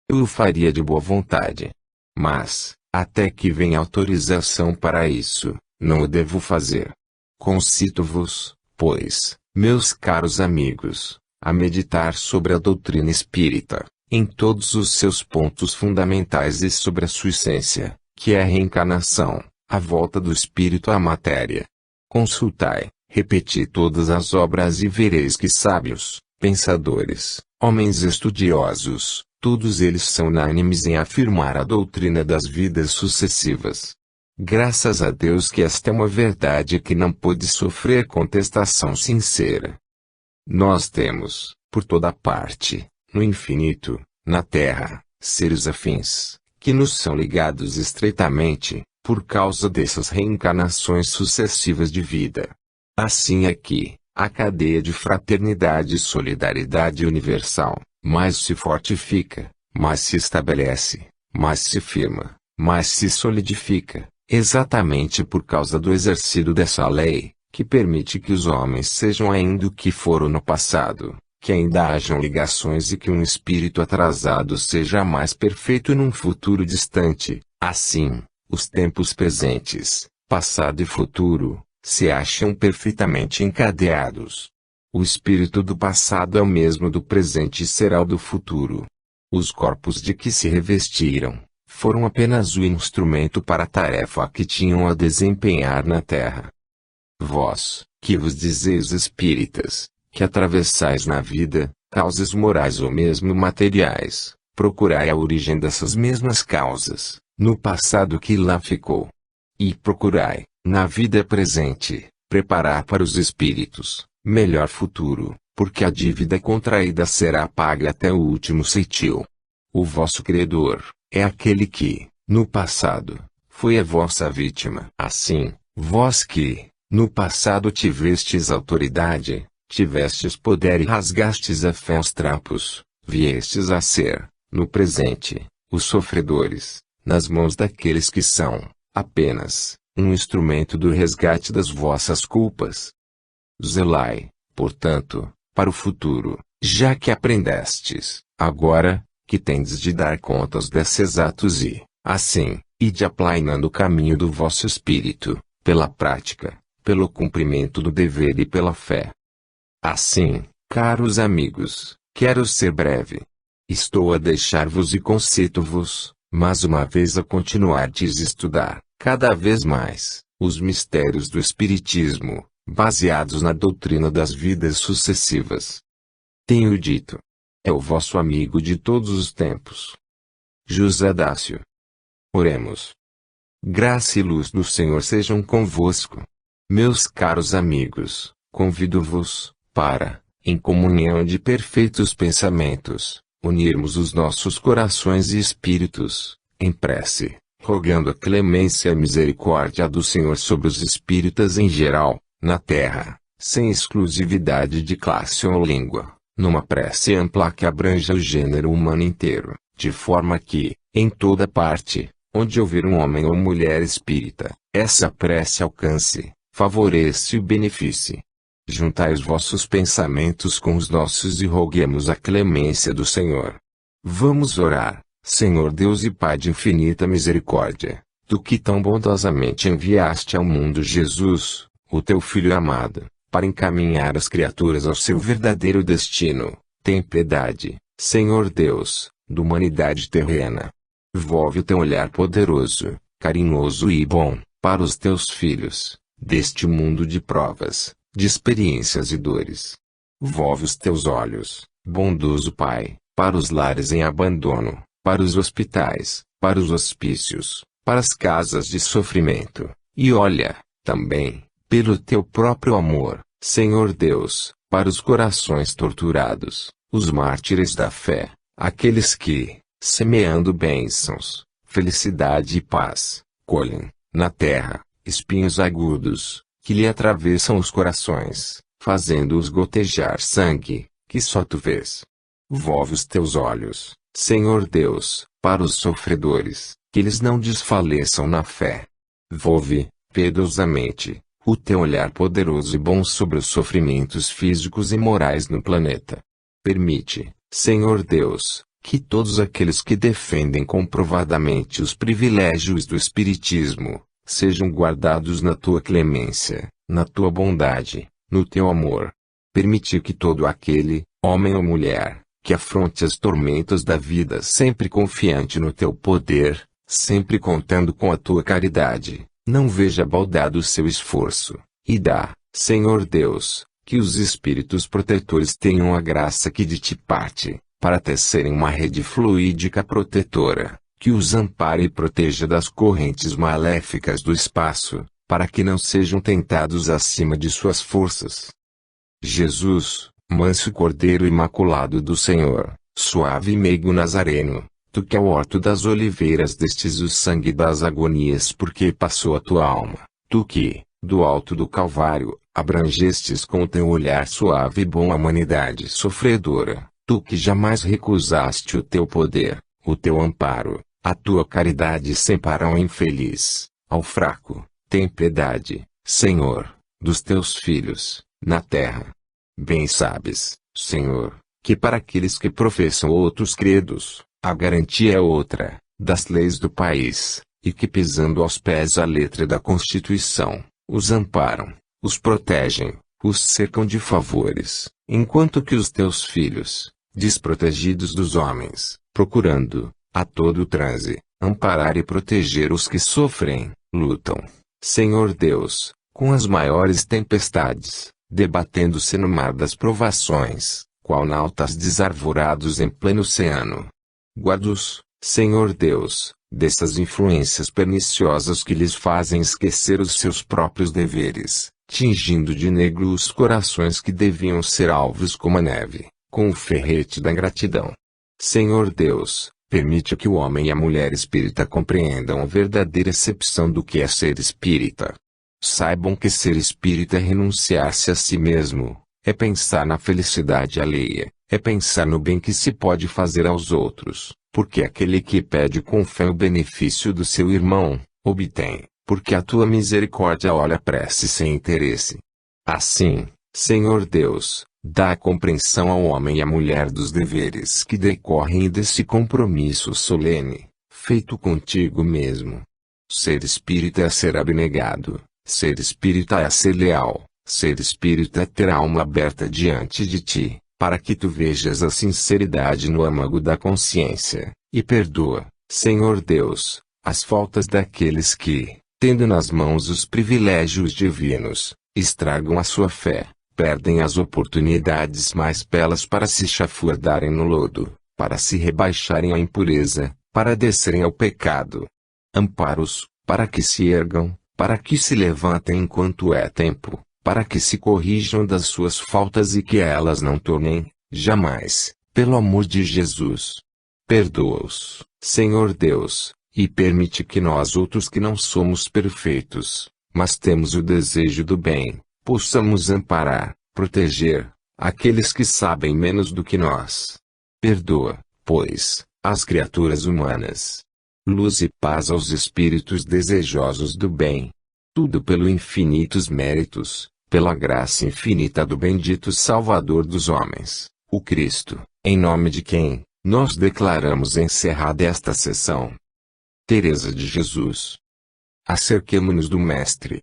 eu o faria de boa vontade. Mas, até que venha autorização para isso, não o devo fazer. Concito-vos, pois, meus caros amigos, a meditar sobre a doutrina espírita, em todos os seus pontos fundamentais e sobre a sua essência, que é a reencarnação, a volta do espírito à matéria. Consultai, repeti todas as obras e vereis que sábios, pensadores, homens estudiosos, todos eles são unânimes em afirmar a doutrina das vidas sucessivas. Graças a Deus que esta é uma verdade que não pode sofrer contestação sincera. Nós temos, por toda parte, no infinito, na Terra, seres afins, que nos são ligados estreitamente, por causa dessas reencarnações sucessivas de vida. Assim aqui, a cadeia de fraternidade e solidariedade universal, mais se fortifica, mais se estabelece, mais se firma, mais se solidifica, exatamente por causa do exercício dessa lei, que permite que os homens sejam ainda o que foram no passado, que ainda hajam ligações e que um espírito atrasado seja mais perfeito num futuro distante. Assim, os tempos presentes, passado e futuro, se acham perfeitamente encadeados. O espírito do passado é o mesmo do presente e será o do futuro. Os corpos de que se revestiram, foram apenas o instrumento para a tarefa que tinham a desempenhar na terra. Vós, que vos dizeis espíritas, que atravessais na vida, causas morais ou mesmo materiais, procurai a origem dessas mesmas causas, no passado que lá ficou. E procurai, na vida presente, preparar para os espíritos, melhor futuro, porque a dívida contraída será paga até o último ceitil. O vosso credor, é aquele que, no passado, foi a vossa vítima. Assim, vós que, no passado tivestes autoridade, tivestes poder e rasgastes a fé aos trapos, viestes a ser, no presente, os sofredores, nas mãos daqueles que são, apenas, um instrumento do resgate das vossas culpas. Zelai, portanto, para o futuro, já que aprendestes, agora, que tendes de dar contas desses atos e, assim, ide aplainando o caminho do vosso espírito, pela prática, pelo cumprimento do dever e pela fé. Assim, caros amigos, quero ser breve. Estou a deixar-vos e concito-vos, mas uma vez a continuardes a estudar, cada vez mais, os mistérios do Espiritismo, baseados na doutrina das vidas sucessivas. Tenho dito. É o vosso amigo de todos os tempos. José Dácio. Oremos. Graça e luz do Senhor sejam convosco. Meus caros amigos, convido-vos, para, em comunhão de perfeitos pensamentos, unirmos os nossos corações e espíritos, em prece, rogando a clemência e a misericórdia do Senhor sobre os espíritas em geral, na terra, sem exclusividade de classe ou língua, numa prece ampla que abranja o gênero humano inteiro, de forma que, em toda parte, onde houver um homem ou mulher espírita, essa prece alcance, favoreça e beneficie. Juntai os vossos pensamentos com os nossos e roguemos a clemência do Senhor. Vamos orar. Senhor Deus e Pai de infinita misericórdia, tu que tão bondosamente enviaste ao mundo Jesus, o teu Filho amado, para encaminhar as criaturas ao seu verdadeiro destino, tem piedade, Senhor Deus, da humanidade terrena. Volve o teu olhar poderoso, carinhoso e bom, para os teus filhos, deste mundo de provas, de experiências e dores. Volve os teus olhos, bondoso Pai, para os lares em abandono, para os hospitais, para os hospícios, para as casas de sofrimento, e olha, também, pelo teu próprio amor, Senhor Deus, para os corações torturados, os mártires da fé, aqueles que, semeando bênçãos, felicidade e paz, colhem, na terra, espinhos agudos, que lhe atravessam os corações, fazendo-os gotejar sangue, que só tu vês. Volve os teus olhos, Senhor Deus, para os sofredores, que eles não desfaleçam na fé. Volve, piedosamente, o teu olhar poderoso e bom sobre os sofrimentos físicos e morais no planeta. Permite, Senhor Deus, Que todos aqueles que defendem comprovadamente os privilégios do Espiritismo, sejam guardados na tua clemência, na tua bondade, no teu amor. Permite que todo aquele, homem ou mulher, que afronte as tormentas da vida sempre confiante no teu poder, sempre contando com a tua caridade, não veja baldado o seu esforço, e dá, Senhor Deus, que os espíritos protetores tenham a graça que de ti parte, para tecerem uma rede fluídica protetora, que os ampare e proteja das correntes maléficas do espaço, para que não sejam tentados acima de suas forças. Jesus, manso Cordeiro Imaculado do Senhor, suave e meigo Nazareno, tu que ao horto das oliveiras destes o sangue das agonias porque passou a tua alma, tu que, do alto do Calvário, abrangestes com o teu olhar suave e bom a humanidade sofredora, tu que jamais recusaste o teu poder, o teu amparo, a tua caridade sempre ao infeliz, ao fraco, tem piedade, Senhor, dos teus filhos, na terra. Bem sabes, Senhor, que para aqueles que professam outros credos, a garantia é outra, das leis do país, e que pisando aos pés a letra da Constituição, os amparam, os protegem, os cercam de favores, enquanto que os teus filhos, desprotegidos dos homens, procurando, a todo transe, amparar e proteger os que sofrem, lutam, Senhor Deus, com as maiores tempestades, debatendo-se no mar das provações, qual nautas desarvorados em pleno oceano. Guarda-os, Senhor Deus, dessas influências perniciosas que lhes fazem esquecer os seus próprios deveres, tingindo de negro os corações que deviam ser alvos como a neve, com o ferrete da ingratidão. Senhor Deus, permite que o homem e a mulher espírita compreendam a verdadeira acepção do que é ser espírita. Saibam que ser espírita é renunciar-se a si mesmo, é pensar na felicidade alheia, é pensar no bem que se pode fazer aos outros, porque aquele que pede com fé o benefício do seu irmão, obtém, porque a tua misericórdia olha a prece sem interesse. Assim, Senhor Deus, dá a compreensão ao homem e à mulher dos deveres que decorrem desse compromisso solene, feito contigo mesmo. Ser espírita é ser abnegado. Ser espírita é ser leal, ser espírita é ter a alma aberta diante de ti, para que tu vejas a sinceridade no âmago da consciência, e perdoa, Senhor Deus, as faltas daqueles que, tendo nas mãos os privilégios divinos, estragam a sua fé, perdem as oportunidades mais belas para se chafurdarem no lodo, para se rebaixarem à impureza, para descerem ao pecado. Ampara-os, para que se ergam, para que se levantem enquanto é tempo, para que se corrijam das suas faltas e que elas não tornem, jamais, pelo amor de Jesus. Perdoa-os, Senhor Deus, e permite que nós outros que não somos perfeitos, mas temos o desejo do bem, possamos amparar, proteger, aqueles que sabem menos do que nós. Perdoa, pois, as criaturas humanas. Luz e paz aos espíritos desejosos do bem. Tudo pelo infinitos méritos, pela graça infinita do bendito Salvador dos homens, o Cristo, em nome de quem, nós declaramos encerrada esta sessão. Teresa de Jesus. Acerquemo-nos do Mestre.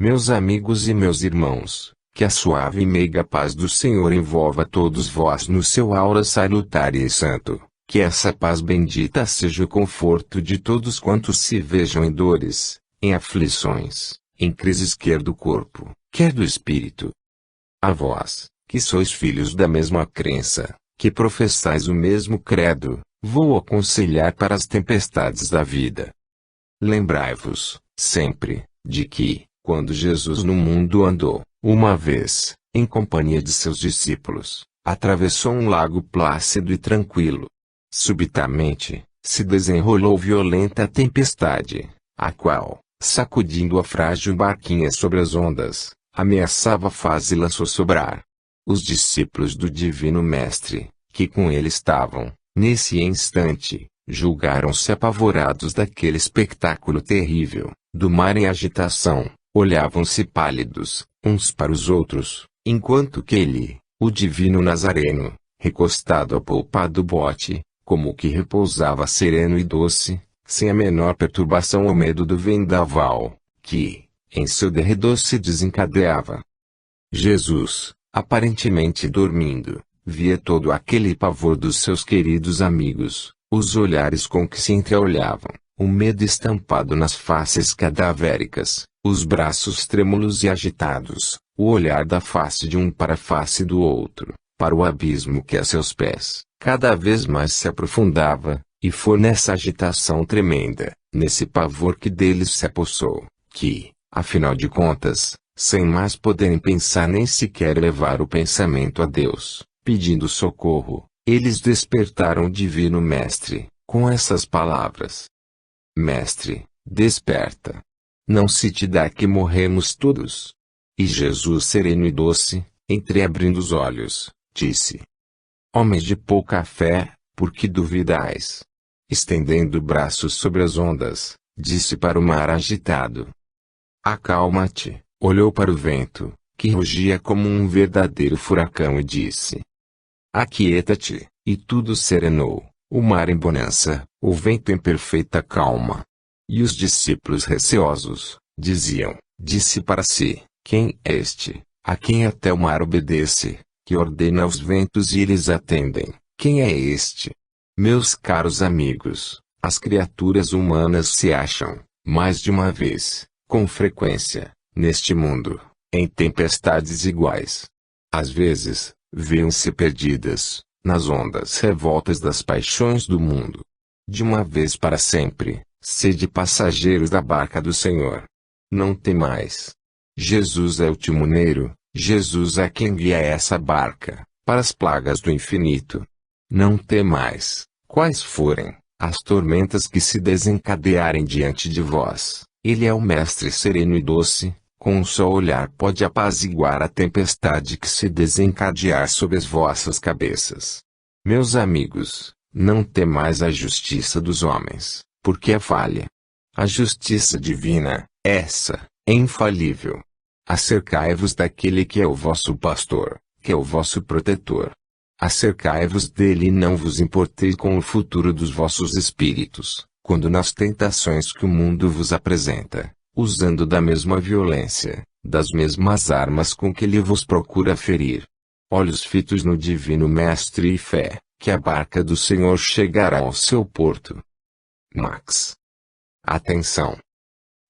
Meus amigos e meus irmãos, que a suave e meiga paz do Senhor envolva todos vós no seu aura salutária e santo. Que essa paz bendita seja o conforto de todos quantos se vejam em dores, em aflições, em crises quer do corpo, quer do espírito. A vós, que sois filhos da mesma crença, que professais o mesmo credo, vou aconselhar para as tempestades da vida. Lembrai-vos, sempre, de que, quando Jesus no mundo andou, uma vez, em companhia de seus discípulos, atravessou um lago plácido e tranquilo. Subitamente, se desenrolou violenta tempestade, a qual, sacudindo a frágil barquinha sobre as ondas, ameaçava fazê-la sossobrar. Os discípulos do Divino Mestre, que com ele estavam, nesse instante, julgaram-se apavorados daquele espetáculo terrível, do mar em agitação, olhavam-se pálidos, uns para os outros, enquanto que ele, o Divino Nazareno, recostado ao polpado bote, como que repousava sereno e doce, sem a menor perturbação ou medo do vendaval, que, em seu derredor se desencadeava. Jesus, aparentemente dormindo, via todo aquele pavor dos seus queridos amigos, os olhares com que se entreolhavam, o medo estampado nas faces cadavéricas, os braços trêmulos e agitados, o olhar da face de um para a face do outro, para o abismo que a seus pés, cada vez mais se aprofundava, e foi nessa agitação tremenda, nesse pavor que deles se apossou, que, afinal de contas, sem mais poderem pensar nem sequer elevar o pensamento a Deus, pedindo socorro, eles despertaram o Divino Mestre, com essas palavras: Mestre, desperta. Não se te dá que morremos todos. E Jesus, sereno e doce, entreabrindo os olhos, disse: Homens de pouca fé, por que duvidais? Estendendo braços sobre as ondas, disse para o mar agitado: Acalma-te. Olhou para o vento, que rugia como um verdadeiro furacão, e disse: Aquieta-te, e tudo serenou, o mar em bonança, o vento em perfeita calma. E os discípulos receosos, disse para si: Quem é este, a quem até o mar obedece, que ordena aos ventos e eles atendem? Quem é este? Meus caros amigos, as criaturas humanas se acham, mais de uma vez, com frequência, neste mundo, em tempestades iguais. Às vezes, veem-se perdidas, nas ondas revoltas das paixões do mundo. De uma vez para sempre, sede passageiros da barca do Senhor. Não temais. Jesus é o timoneiro, Jesus é quem guia essa barca, para as plagas do infinito. Não temais, quais forem as tormentas que se desencadearem diante de vós, Ele é o Mestre sereno e doce, com um só olhar pode apaziguar a tempestade que se desencadear sobre as vossas cabeças. Meus amigos, não temais a justiça dos homens, porque é falha. A justiça divina, essa, é infalível. Acercai-vos daquele que é o vosso pastor, que é o vosso protetor. Acercai-vos dele e não vos importeis com o futuro dos vossos espíritos, quando nas tentações que o mundo vos apresenta, usando da mesma violência, das mesmas armas com que ele vos procura ferir. Olhos fitos no Divino Mestre e fé, que a barca do Senhor chegará ao seu porto. Max. Atenção!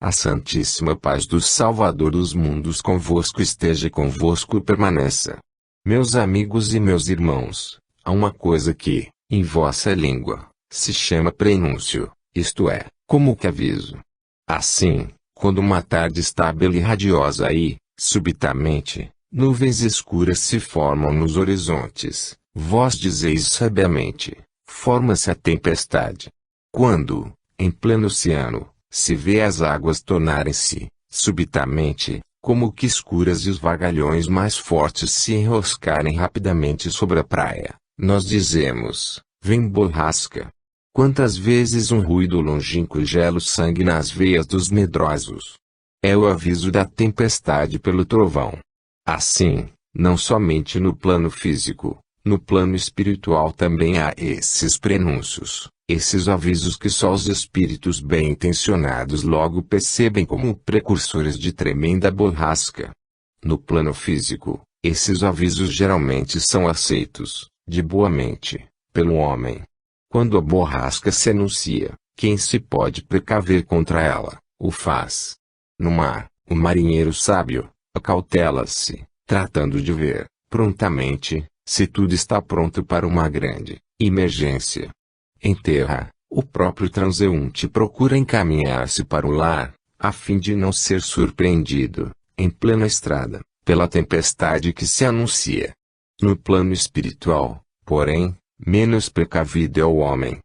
A Santíssima Paz do Salvador dos mundos convosco esteja convosco e permaneça. Meus amigos e meus irmãos, há uma coisa que, em vossa língua, se chama prenúncio, isto é, como que aviso. Assim, quando uma tarde estável e radiosa e, subitamente, nuvens escuras se formam nos horizontes, vós dizeis sabiamente: forma-se a tempestade. Quando, em pleno oceano, se vê as águas tornarem-se, subitamente, como que escuras e os vagalhões mais fortes se enroscarem rapidamente sobre a praia, nós dizemos: vem borrasca. Quantas vezes um ruído longínquo gela o sangue nas veias dos medrosos. É o aviso da tempestade pelo trovão. Assim, não somente no plano físico, no plano espiritual também há esses prenúncios, esses avisos que só os espíritos bem-intencionados logo percebem como precursores de tremenda borrasca. No plano físico, esses avisos geralmente são aceitos, de boa mente, pelo homem. Quando a borrasca se anuncia, quem se pode precaver contra ela, o faz. No mar, o marinheiro sábio, acautela-se, tratando de ver, prontamente, se tudo está pronto para uma grande emergência. Em terra, o próprio transeunte procura encaminhar-se para o lar, a fim de não ser surpreendido, em plena estrada, pela tempestade que se anuncia. No plano espiritual, porém, menos precavido é o homem.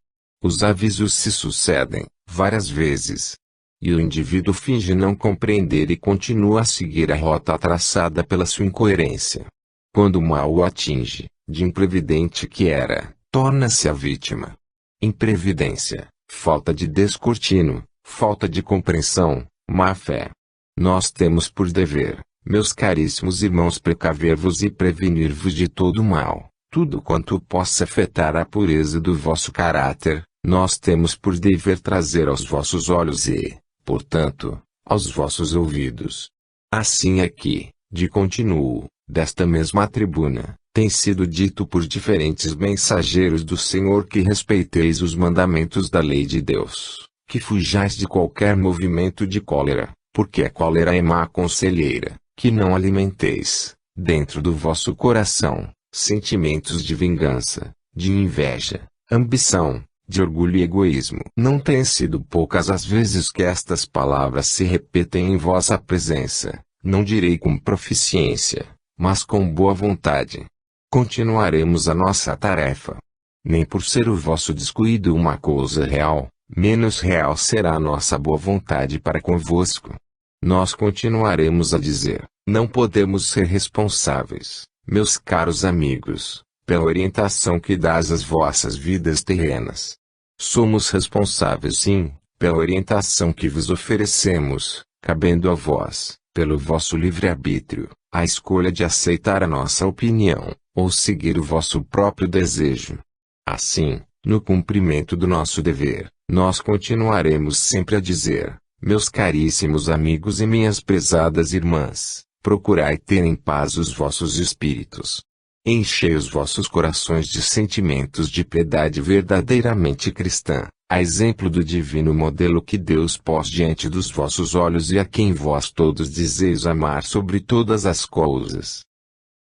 Os avisos se sucedem, várias vezes. E o indivíduo finge não compreender e continua a seguir a rota traçada pela sua incoerência. Quando o mal o atinge, de imprevidente que era, torna-se a vítima. Imprevidência, falta de descortino, falta de compreensão, má-fé. Nós temos por dever, meus caríssimos irmãos, precaver-vos e prevenir-vos de todo o mal, tudo quanto possa afetar a pureza do vosso caráter, nós temos por dever trazer aos vossos olhos e, portanto, aos vossos ouvidos. Assim aqui, de continuo, desta mesma tribuna, tem sido dito por diferentes mensageiros do Senhor que respeiteis os mandamentos da lei de Deus, que fujais de qualquer movimento de cólera, porque a cólera é má conselheira, que não alimenteis, dentro do vosso coração, sentimentos de vingança, de inveja, ambição, de orgulho e egoísmo. Não têm sido poucas as vezes que estas palavras se repetem em vossa presença, não direi com proficiência, mas com boa vontade. Continuaremos a nossa tarefa. Nem por ser o vosso descuido uma coisa real, menos real será a nossa boa vontade para convosco. Nós continuaremos a dizer, não podemos ser responsáveis, meus caros amigos, pela orientação que dás às vossas vidas terrenas. Somos responsáveis sim, pela orientação que vos oferecemos, cabendo a vós, pelo vosso livre-arbítrio, a escolha de aceitar a nossa opinião, ou seguir o vosso próprio desejo. Assim, no cumprimento do nosso dever, nós continuaremos sempre a dizer, meus caríssimos amigos e minhas prezadas irmãs, procurai ter em paz os vossos espíritos. Enchei os vossos corações de sentimentos de piedade verdadeiramente cristã, a exemplo do divino modelo que Deus pôs diante dos vossos olhos e a quem vós todos dizeis amar sobre todas as coisas.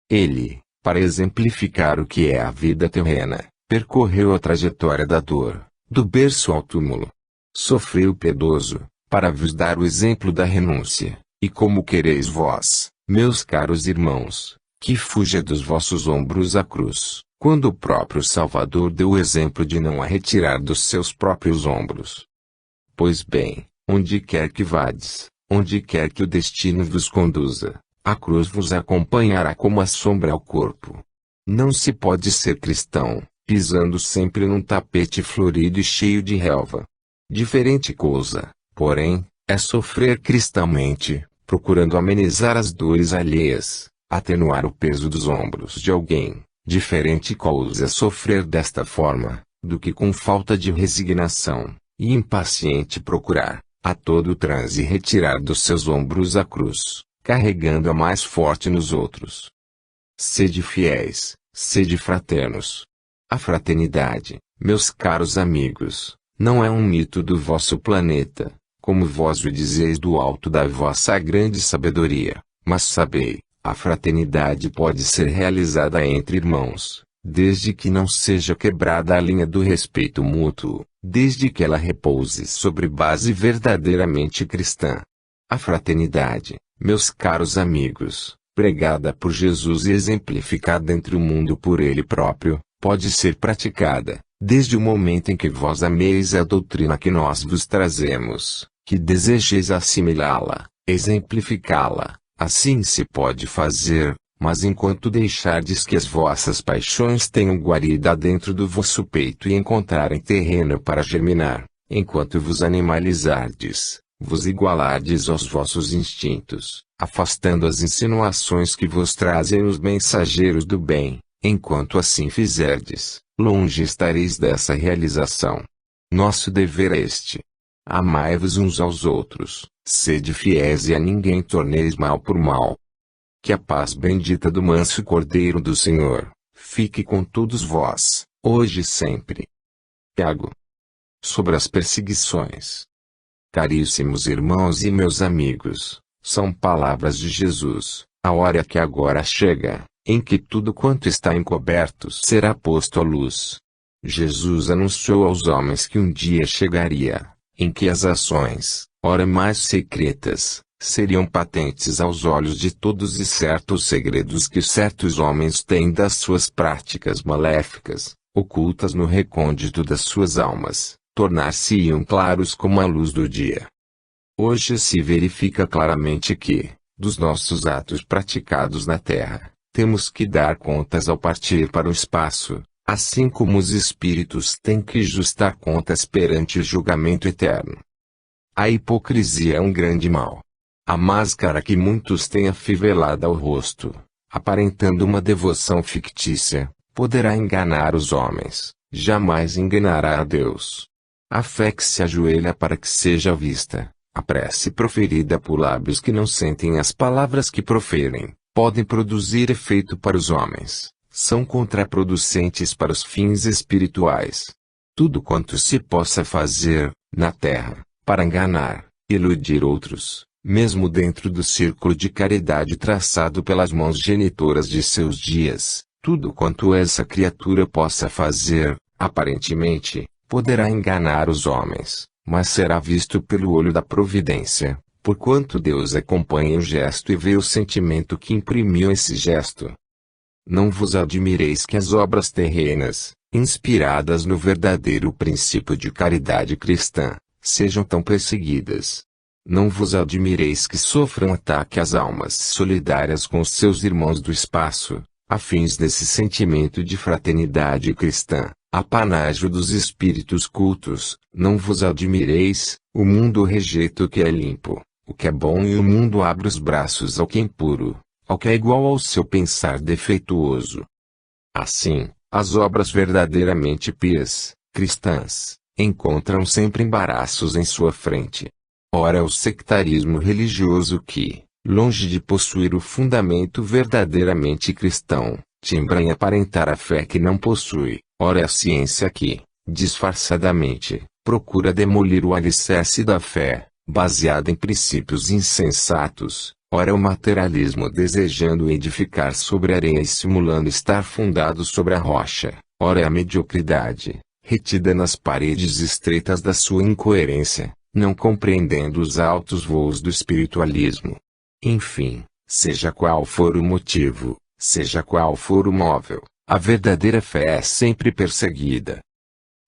Ele, para exemplificar o que é a vida terrena, percorreu a trajetória da dor, do berço ao túmulo. Sofreu piedoso, para vos dar o exemplo da renúncia, e como quereis vós, meus caros irmãos, que fuja dos vossos ombros a cruz, quando o próprio Salvador deu o exemplo de não a retirar dos seus próprios ombros. Pois bem, onde quer que vades, onde quer que o destino vos conduza, a cruz vos acompanhará como a sombra ao corpo. Não se pode ser cristão, pisando sempre num tapete florido e cheio de relva. Diferente coisa, porém, é sofrer cristamente, procurando amenizar as dores alheias, atenuar o peso dos ombros de alguém. Diferente coisa é sofrer desta forma, do que com falta de resignação, e impaciente procurar, a todo transe retirar dos seus ombros a cruz, carregando a mais forte nos outros. Sede fiéis, sede fraternos. A fraternidade, meus caros amigos, não é um mito do vosso planeta, como vós o dizeis do alto da vossa grande sabedoria, mas sabei, a fraternidade pode ser realizada entre irmãos, desde que não seja quebrada a linha do respeito mútuo, desde que ela repouse sobre base verdadeiramente cristã. A fraternidade, meus caros amigos, pregada por Jesus e exemplificada entre o mundo por Ele próprio, pode ser praticada, desde o momento em que vós ameis a doutrina que nós vos trazemos, que desejeis assimilá-la, exemplificá-la. Assim se pode fazer, mas enquanto deixardes que as vossas paixões tenham guarida dentro do vosso peito e encontrarem terreno para germinar, enquanto vos animalizardes, vos igualardes aos vossos instintos, afastando as insinuações que vos trazem os mensageiros do bem, enquanto assim fizerdes, longe estareis dessa realização. Nosso dever é este. Amai-vos uns aos outros, sede fiéis e a ninguém torneis mal por mal. Que a paz bendita do manso Cordeiro do Senhor, fique com todos vós, hoje e sempre. Tiago. Sobre as perseguições. Caríssimos irmãos e meus amigos, são palavras de Jesus, a hora que agora chega, em que tudo quanto está encoberto será posto à luz. Jesus anunciou aos homens que um dia chegaria, em que as ações, ora mais secretas, seriam patentes aos olhos de todos e certos segredos que certos homens têm das suas práticas maléficas, ocultas no recôndito das suas almas, tornar-se-iam claros como a luz do dia. Hoje se verifica claramente que, dos nossos atos praticados na terra, temos que dar contas ao partir para o espaço, assim como os espíritos têm que justar contas perante o julgamento eterno. A hipocrisia é um grande mal. A máscara que muitos têm afivelada ao rosto, aparentando uma devoção fictícia, poderá enganar os homens, jamais enganará a Deus. A fé que se ajoelha para que seja vista, a prece proferida por lábios que não sentem as palavras que proferem, podem produzir efeito para os homens, são contraproducentes para os fins espirituais. Tudo quanto se possa fazer, na terra, para enganar, iludir outros, mesmo dentro do círculo de caridade traçado pelas mãos genitoras de seus dias, tudo quanto essa criatura possa fazer, aparentemente, poderá enganar os homens, mas será visto pelo olho da providência, porquanto Deus acompanha o gesto e vê o sentimento que imprimiu esse gesto. Não vos admireis que as obras terrenas, inspiradas no verdadeiro princípio de caridade cristã, sejam tão perseguidas. Não vos admireis que sofram ataque as almas solidárias com os seus irmãos do espaço, a fins desse sentimento de fraternidade cristã, apanágio dos espíritos cultos. Não vos admireis, o mundo rejeita o que é limpo, o que é bom, e o mundo abre os braços ao que é impuro, ao que é igual ao seu pensar defeituoso. Assim, as obras verdadeiramente pias, cristãs, encontram sempre embaraços em sua frente. Ora é o sectarismo religioso que, longe de possuir o fundamento verdadeiramente cristão, timbra em aparentar a fé que não possui. Ora é a ciência que, disfarçadamente, procura demolir o alicerce da fé, baseada em princípios insensatos. Ora é o materialismo desejando edificar sobre a areia e simulando estar fundado sobre a rocha. Ora é a mediocridade, retida nas paredes estreitas da sua incoerência, não compreendendo os altos voos do espiritualismo. Enfim, seja qual for o motivo, seja qual for o móvel, a verdadeira fé é sempre perseguida.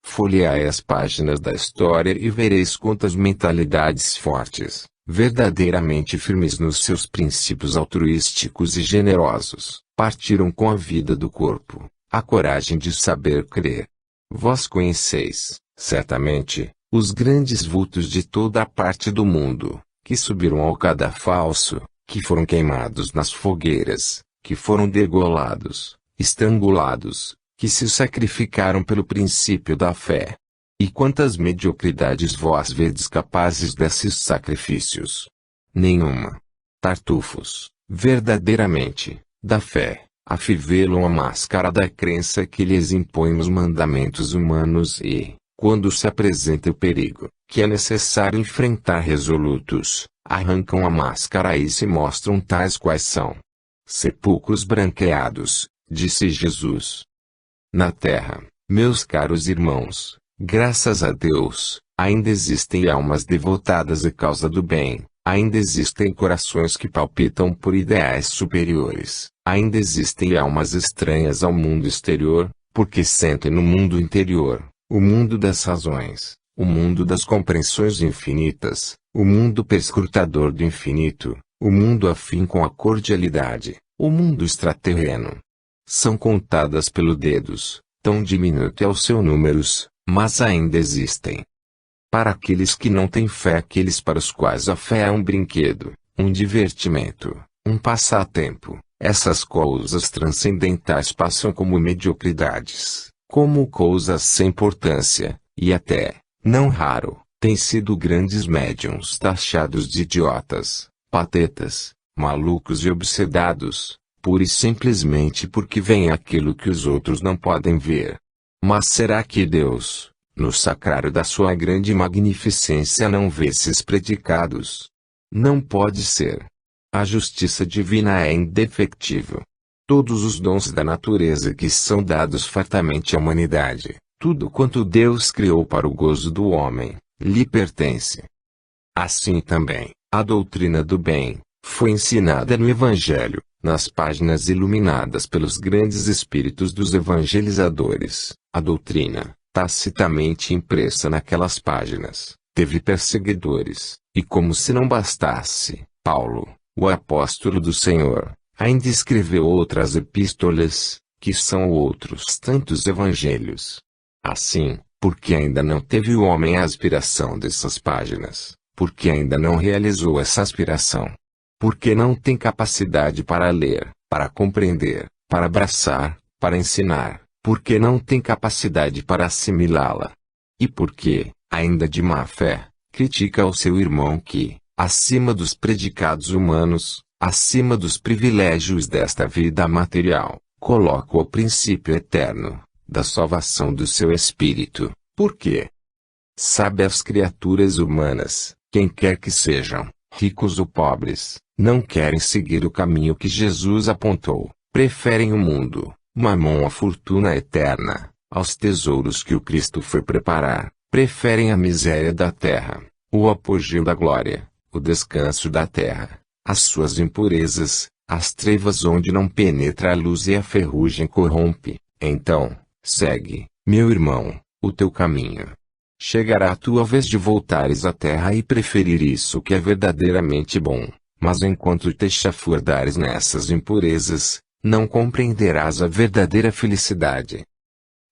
Folheai as páginas da história e vereis quantas mentalidades fortes, verdadeiramente firmes nos seus princípios altruísticos e generosos, partiram com a vida do corpo, a coragem de saber crer. Vós conheceis, certamente, os grandes vultos de toda a parte do mundo, que subiram ao cadafalso, que foram queimados nas fogueiras, que foram degolados, estrangulados, que se sacrificaram pelo princípio da fé. E quantas mediocridades vós vedes capazes desses sacrifícios? Nenhuma. Tartufos, verdadeiramente, da fé, afivelam a máscara da crença que lhes impõe os mandamentos humanos e, quando se apresenta o perigo, que é necessário enfrentar resolutos, arrancam a máscara e se mostram tais quais são. Sepulcros branqueados, disse Jesus. Na terra, meus caros irmãos, graças a Deus, ainda existem almas devotadas à causa do bem, ainda existem corações que palpitam por ideais superiores, ainda existem almas estranhas ao mundo exterior, porque sentem no mundo interior, o mundo das razões, o mundo das compreensões infinitas, o mundo perscrutador do infinito, o mundo afim com a cordialidade, o mundo extraterreno. São contadas pelos dedos, tão diminuto é o seu números, mas ainda existem. Para aqueles que não têm fé, aqueles para os quais a fé é um brinquedo, um divertimento, um passatempo, essas coisas transcendentais passam como mediocridades, como coisas sem importância, e até, não raro, têm sido grandes médiuns taxados de idiotas, patetas, malucos e obsedados, pura e simplesmente porque veem aquilo que os outros não podem ver. Mas será que Deus, no sacrário da sua grande magnificência, não vê esses predicados? Não pode ser. A justiça divina é indefectível. Todos os dons da natureza que são dados fartamente à humanidade, tudo quanto Deus criou para o gozo do homem, lhe pertence. Assim também, a doutrina do bem, foi ensinada no Evangelho, nas páginas iluminadas pelos grandes espíritos dos evangelizadores. A doutrina, tacitamente impressa naquelas páginas, teve perseguidores, e como se não bastasse, Paulo, o apóstolo do Senhor, ainda escreveu outras epístolas, que são outros tantos evangelhos. Assim, porque ainda não teve o homem a aspiração dessas páginas, porque ainda não realizou essa aspiração, porque não tem capacidade para ler, para compreender, para abraçar, para ensinar, porque não tem capacidade para assimilá-la. E porque, ainda de má fé, critica ao seu irmão que, acima dos predicados humanos, acima dos privilégios desta vida material, coloca o princípio eterno, da salvação do seu espírito. Por quê? Sabe, as criaturas humanas, quem quer que sejam, ricos ou pobres, não querem seguir o caminho que Jesus apontou, preferem o mundo, mamon, a fortuna eterna, aos tesouros que o Cristo foi preparar, preferem a miséria da terra, o apogeu da glória, o descanso da terra, as suas impurezas, as trevas onde não penetra a luz e a ferrugem corrompe. Então, segue, meu irmão, o teu caminho. Chegará a tua vez de voltares à terra e preferir isso que é verdadeiramente bom, mas enquanto te chafurdares nessas impurezas, não compreenderás a verdadeira felicidade.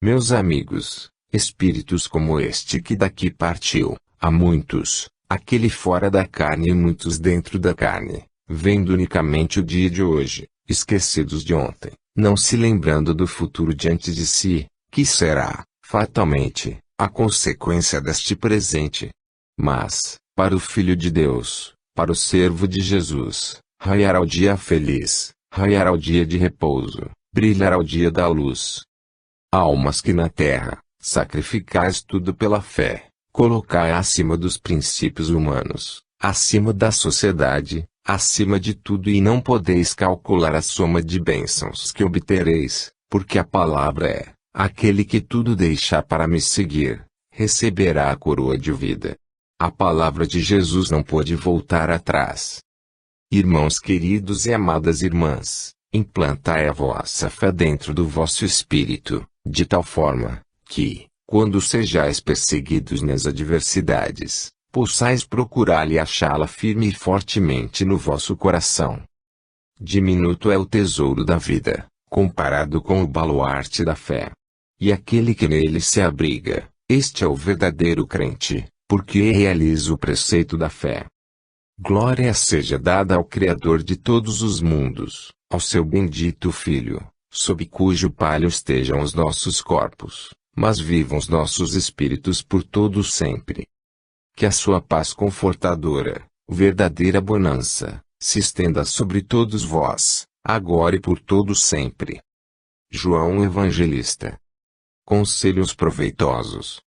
Meus amigos, espíritos como este que daqui partiu, há muitos, aquele fora da carne e muitos dentro da carne, vendo unicamente o dia de hoje, esquecidos de ontem, não se lembrando do futuro diante de si, que será, fatalmente, a consequência deste presente. Mas, para o Filho de Deus, para o servo de Jesus, raiará o dia feliz, raiará o dia de repouso, brilhará o dia da luz. Almas que na terra, sacrificais tudo pela fé, colocai acima dos princípios humanos, acima da sociedade, acima de tudo, e não podeis calcular a soma de bênçãos que obtereis, porque a palavra é: aquele que tudo deixar para me seguir, receberá a coroa de vida. A palavra de Jesus não pôde voltar atrás. Irmãos queridos e amadas irmãs, implantai a vossa fé dentro do vosso espírito, de tal forma, que, quando sejais perseguidos nas adversidades, possais procurá-la e achá-la firme e fortemente no vosso coração. Diminuto é o tesouro da vida, comparado com o baluarte da fé. E aquele que nele se abriga, este é o verdadeiro crente, porque realiza o preceito da fé. Glória seja dada ao Criador de todos os mundos, ao seu bendito Filho, sob cujo palho estejam os nossos corpos, mas vivam os nossos espíritos por todo sempre. Que a sua paz confortadora, verdadeira bonança, se estenda sobre todos vós, agora e por todo sempre. João Evangelista. Conselhos proveitosos.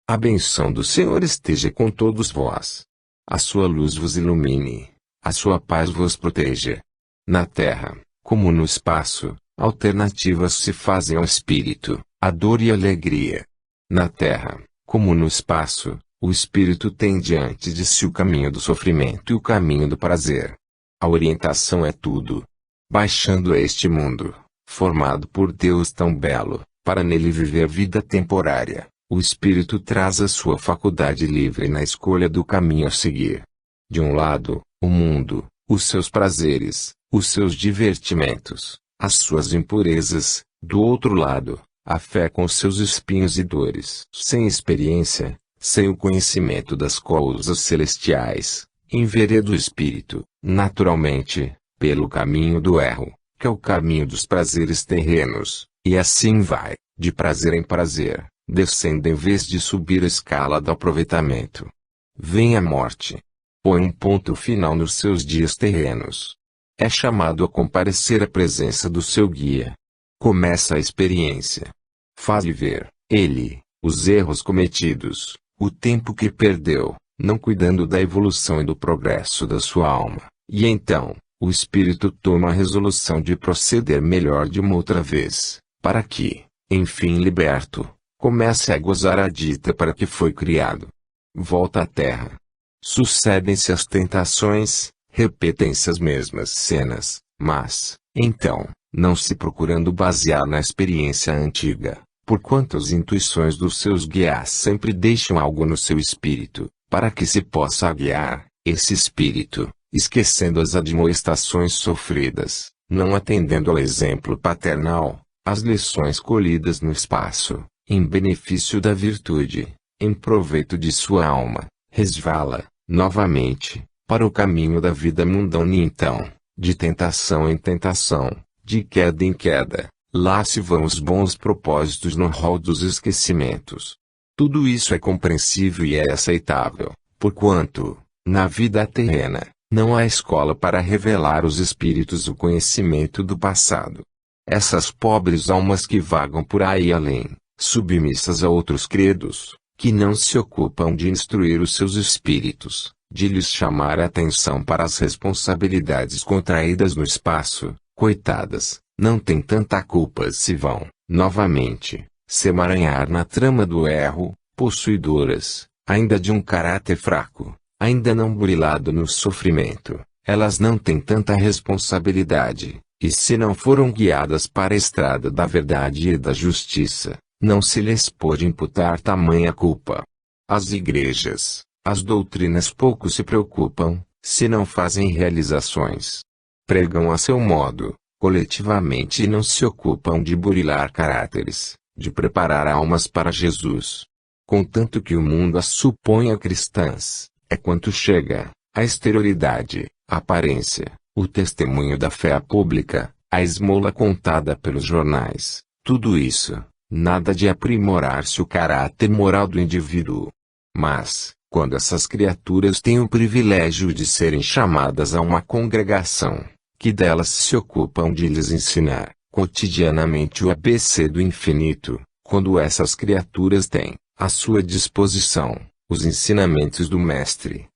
A bênção do Senhor esteja com todos vós. A sua luz vos ilumine, a sua paz vos proteja. Na terra, como no espaço, alternativas se fazem ao espírito, a dor e a alegria. Na terra, como no espaço, o espírito tem diante de si o caminho do sofrimento e o caminho do prazer. A orientação é tudo. Baixando a este mundo, formado por Deus tão belo, para nele viver vida temporária, o espírito traz a sua faculdade livre na escolha do caminho a seguir. De um lado, o mundo, os seus prazeres, os seus divertimentos, as suas impurezas; do outro lado, a fé com seus espinhos e dores. Sem experiência, sem o conhecimento das coisas celestiais, envereda o espírito, naturalmente, pelo caminho do erro, que é o caminho dos prazeres terrenos, e assim vai, de prazer em prazer, descendo em vez de subir a escala do aproveitamento. Vem a morte. Põe um ponto final nos seus dias terrenos. É chamado a comparecer à presença do seu guia. Começa a experiência. Faz-lhe ver, ele, os erros cometidos, o tempo que perdeu, não cuidando da evolução e do progresso da sua alma, e então, o espírito toma a resolução de proceder melhor de uma outra vez, para que, enfim liberto, comece a gozar a dita para que foi criado. Volta à terra. Sucedem-se as tentações, repetem-se as mesmas cenas, mas, então, não se procurando basear na experiência antiga, porquanto as intuições dos seus guias sempre deixam algo no seu espírito, para que se possa guiar, esse espírito, esquecendo as admoestações sofridas, não atendendo ao exemplo paternal, às lições colhidas no espaço, em benefício da virtude, em proveito de sua alma, resvala, novamente, para o caminho da vida mundana e então, de tentação em tentação, de queda em queda, Lá se vão os bons propósitos no rol dos esquecimentos. Tudo isso é compreensível e é aceitável, porquanto, na vida terrena, não há escola para revelar aos espíritos o conhecimento do passado. Essas pobres almas que vagam por aí além, submissas a outros credos, que não se ocupam de instruir os seus espíritos, de lhes chamar a atenção para as responsabilidades contraídas no espaço, coitadas, não têm tanta culpa se vão, novamente, se emaranhar na trama do erro, possuidoras, ainda de um caráter fraco, ainda não burilado no sofrimento, elas não têm tanta responsabilidade, e se não foram guiadas para a estrada da verdade e da justiça, não se lhes pode imputar tamanha culpa. As igrejas, as doutrinas pouco se preocupam, se não fazem realizações. Pregam a seu modo, coletivamente e não se ocupam de burilar caráteres, de preparar almas para Jesus. Contanto que o mundo as suponha cristãs, é quanto chega, a exterioridade, a aparência, o testemunho da fé pública, a esmola contada pelos jornais, tudo isso, nada de aprimorar-se o caráter moral do indivíduo. Mas, quando essas criaturas têm o privilégio de serem chamadas a uma congregação, que delas se ocupam de lhes ensinar, cotidianamente o ABC do infinito, quando essas criaturas têm, à sua disposição, os ensinamentos do Mestre,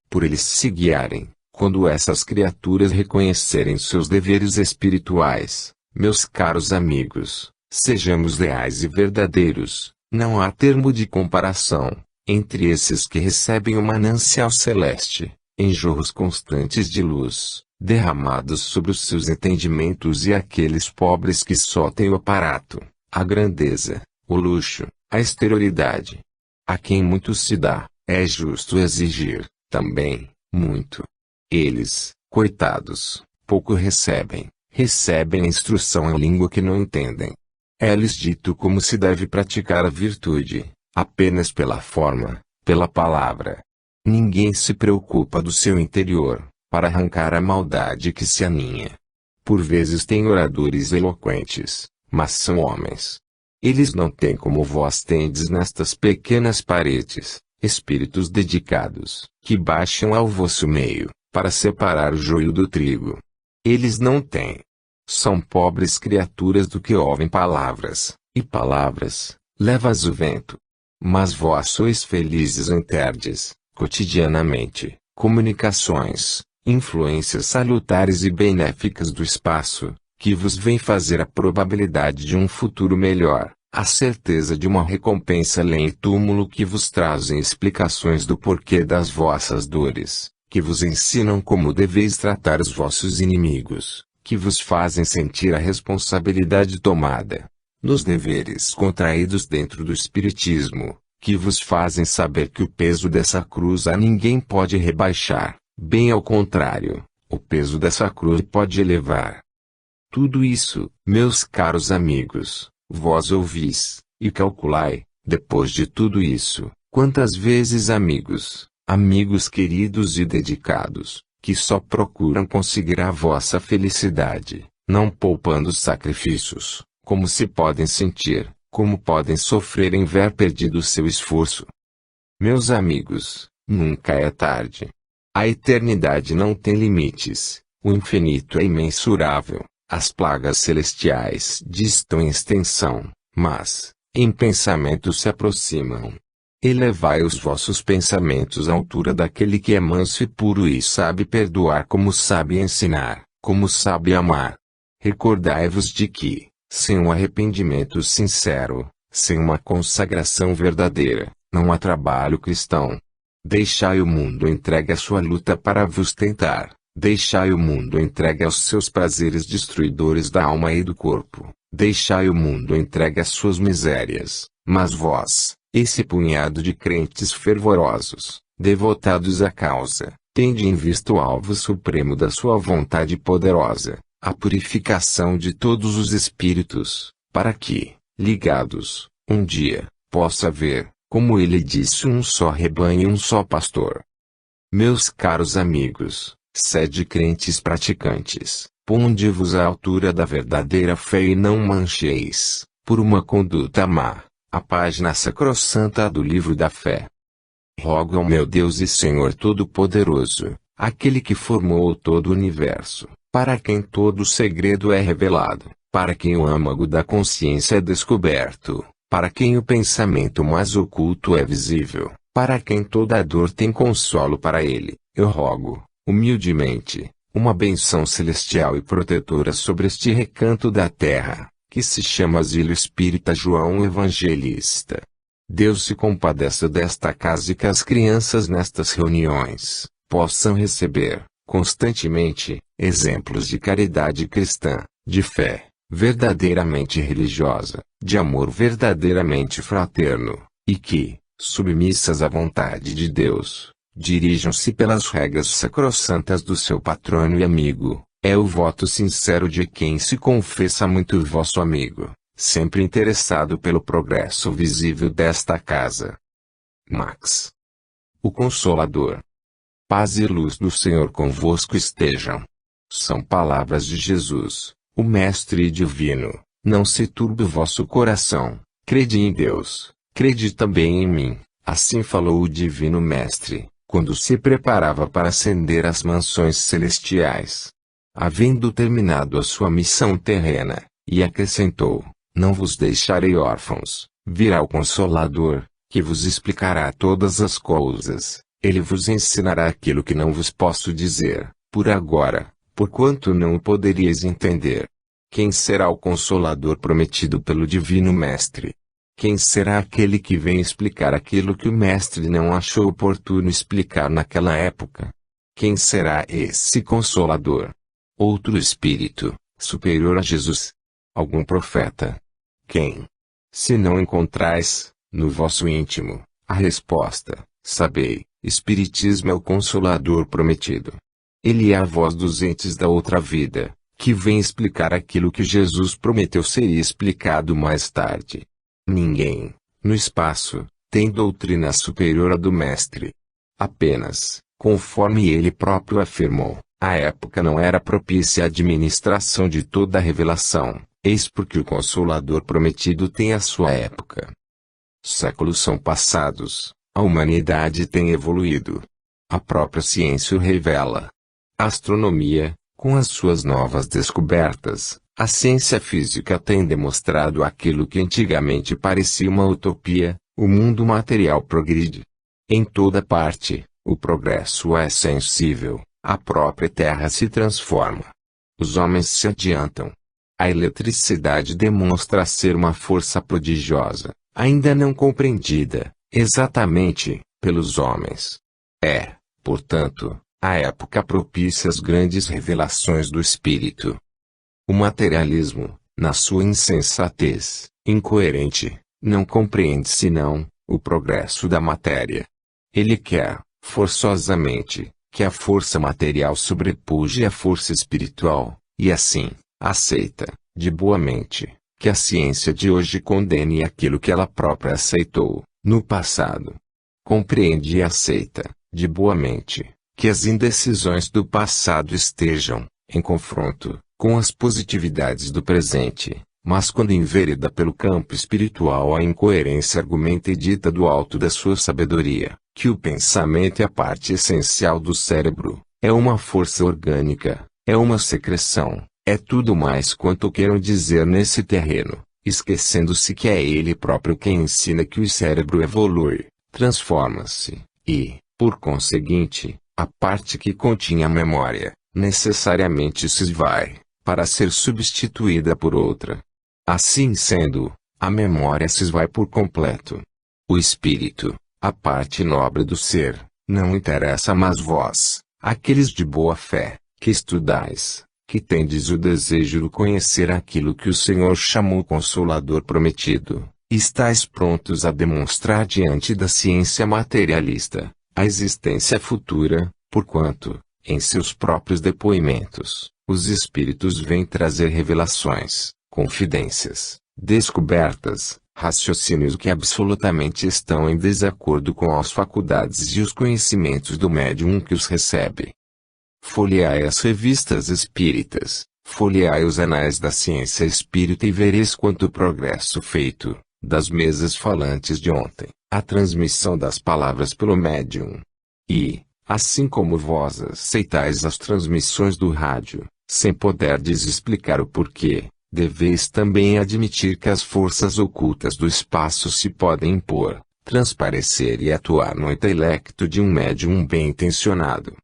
por eles se guiarem, quando essas criaturas reconhecerem seus deveres espirituais, meus caros amigos, sejamos leais e verdadeiros, não há termo de comparação, entre esses que recebem o manancial celeste, enjorros constantes de luz, derramados sobre os seus entendimentos e aqueles pobres que só têm o aparato, a grandeza, o luxo, a exterioridade. A quem muito se dá, é justo exigir, também, muito. Eles, coitados, pouco recebem a instrução em língua que não entendem. É-lhes dito como se deve praticar a virtude, apenas pela forma, pela palavra. Ninguém se preocupa do seu interior, para arrancar a maldade que se aninha. Por vezes tem oradores eloquentes, mas são homens. Eles não têm como vós tendes nestas pequenas paredes, espíritos dedicados, que baixam ao vosso meio, para separar o joio do trigo. Eles não têm. São pobres criaturas do que ouvem palavras, e palavras, leva-as o vento. Mas vós sois felizes em terdes, cotidianamente, comunicações, influências salutares e benéficas do espaço, que vos vem fazer a probabilidade de um futuro melhor, a certeza de uma recompensa além e túmulo que vos trazem explicações do porquê das vossas dores, que vos ensinam como deveis tratar os vossos inimigos, que vos fazem sentir a responsabilidade tomada, nos deveres contraídos dentro do Espiritismo, que vos fazem saber que o peso dessa cruz a ninguém pode rebaixar, bem ao contrário, o peso dessa cruz pode elevar. Tudo isso, meus caros amigos, vós ouvis, e calculai, depois de tudo isso, quantas vezes amigos queridos e dedicados, que só procuram conseguir a vossa felicidade, não poupando sacrifícios, como se podem sentir, como podem sofrer em ver perdido seu esforço. Meus amigos, nunca é tarde. A eternidade não tem limites, o infinito é imensurável, as plagas celestiais distam em extensão, mas, em pensamento se aproximam. Elevai os vossos pensamentos à altura daquele que é manso e puro e sabe perdoar como sabe ensinar, como sabe amar. Recordai-vos de que, sem um arrependimento sincero, sem uma consagração verdadeira, não há trabalho cristão. Deixai o mundo entregue à sua luta para vos tentar, deixai o mundo entregue aos seus prazeres destruidores da alma e do corpo, deixai o mundo entregue às suas misérias, mas vós, esse punhado de crentes fervorosos, devotados à causa, tende em vista o alvo supremo da sua vontade poderosa, a purificação de todos os espíritos, para que, ligados, um dia, possa haver, como ele disse, um só rebanho e um só pastor. Meus caros amigos, sede crentes praticantes, Ponde-vos à altura da verdadeira fé e não mancheis, por uma conduta má, a página sacrossanta do livro da fé. Rogo ao meu Deus e Senhor Todo-Poderoso, aquele que formou todo o universo, para quem todo o segredo é revelado, para quem o âmago da consciência é descoberto, para quem o pensamento mais oculto é visível, para quem toda dor tem consolo para ele, eu rogo, humildemente, uma benção celestial e protetora sobre este recanto da terra, que se chama Asilo Espírita João Evangelista. Deus se compadeça desta casa e que as crianças nestas reuniões possam receber, constantemente, exemplos de caridade cristã, de fé verdadeiramente religiosa, de amor verdadeiramente fraterno, e que, submissas à vontade de Deus, dirijam-se pelas regras sacrossantas do seu patrono e amigo. É o voto sincero de quem se confessa muito vosso amigo, sempre interessado pelo progresso visível desta casa. Max. O Consolador. Paz e luz do Senhor convosco estejam. São palavras de Jesus, o Mestre Divino. Não se turbe o vosso coração, crede em Deus, crede também em mim. Assim falou o Divino Mestre, quando se preparava para ascender às mansões celestiais. Havendo terminado a sua missão terrena, e acrescentou, não vos deixarei órfãos, virá o Consolador, que vos explicará todas as coisas, ele vos ensinará aquilo que não vos posso dizer, por agora, porquanto não o poderíeis entender. Quem será o Consolador prometido pelo Divino Mestre? Quem será aquele que vem explicar aquilo que o Mestre não achou oportuno explicar naquela época? Quem será esse Consolador? Outro Espírito, superior a Jesus? Algum profeta? Quem? Se não encontrais, no vosso íntimo, a resposta, sabei, Espiritismo é o Consolador prometido. Ele é a voz dos entes da outra vida, que vem explicar aquilo que Jesus prometeu seria explicado mais tarde. Ninguém, no espaço, tem doutrina superior à do Mestre. Apenas, conforme ele próprio afirmou, a época não era propícia à administração de toda a revelação, eis porque o Consolador prometido tem a sua época. Séculos são passados, a humanidade tem evoluído. A própria ciência o revela. A astronomia, com as suas novas descobertas, a ciência física tem demonstrado aquilo que antigamente parecia uma utopia, o mundo material progride. Em toda parte, o progresso é sensível. A própria Terra se transforma. Os homens se adiantam. A eletricidade demonstra ser uma força prodigiosa, ainda não compreendida, exatamente, pelos homens. É, portanto, a época propícia às grandes revelações do Espírito. O materialismo, na sua insensatez, incoerente, não compreende senão o progresso da matéria. Ele quer, forçosamente, que a força material sobrepuje a força espiritual, e assim, aceita, de boa mente, que a ciência de hoje condene aquilo que ela própria aceitou, no passado. Compreende e aceita, de boa mente, que as indecisões do passado estejam, em confronto, com as positividades do presente, mas quando envereda pelo campo espiritual a incoerência argumenta e dita do alto da sua sabedoria, que o pensamento é a parte essencial do cérebro, é uma força orgânica, é uma secreção, é tudo mais quanto queiram dizer nesse terreno, esquecendo-se que é ele próprio quem ensina que o cérebro evolui, transforma-se, e, por conseguinte, a parte que continha a memória, necessariamente se esvai, para ser substituída por outra. Assim sendo, a memória se esvai por completo. O espírito, a parte nobre do ser, não interessa mais vós, aqueles de boa fé, que estudais, que tendes o desejo de conhecer aquilo que o Senhor chamou Consolador prometido, estáis prontos a demonstrar diante da ciência materialista, a existência futura, porquanto, em seus próprios depoimentos, os espíritos vêm trazer revelações, confidências, descobertas, raciocínios que absolutamente estão em desacordo com as faculdades e os conhecimentos do médium que os recebe. Folheai as revistas espíritas, Folheai os anais da ciência espírita e vereis quanto progresso feito, das mesas falantes de ontem, a transmissão das palavras pelo médium. E, assim como vós aceitais as transmissões do rádio, sem poderdes explicar o porquê, deveis também admitir que as forças ocultas do espaço se podem impor, transparecer e atuar no intelecto de um médium bem-intencionado.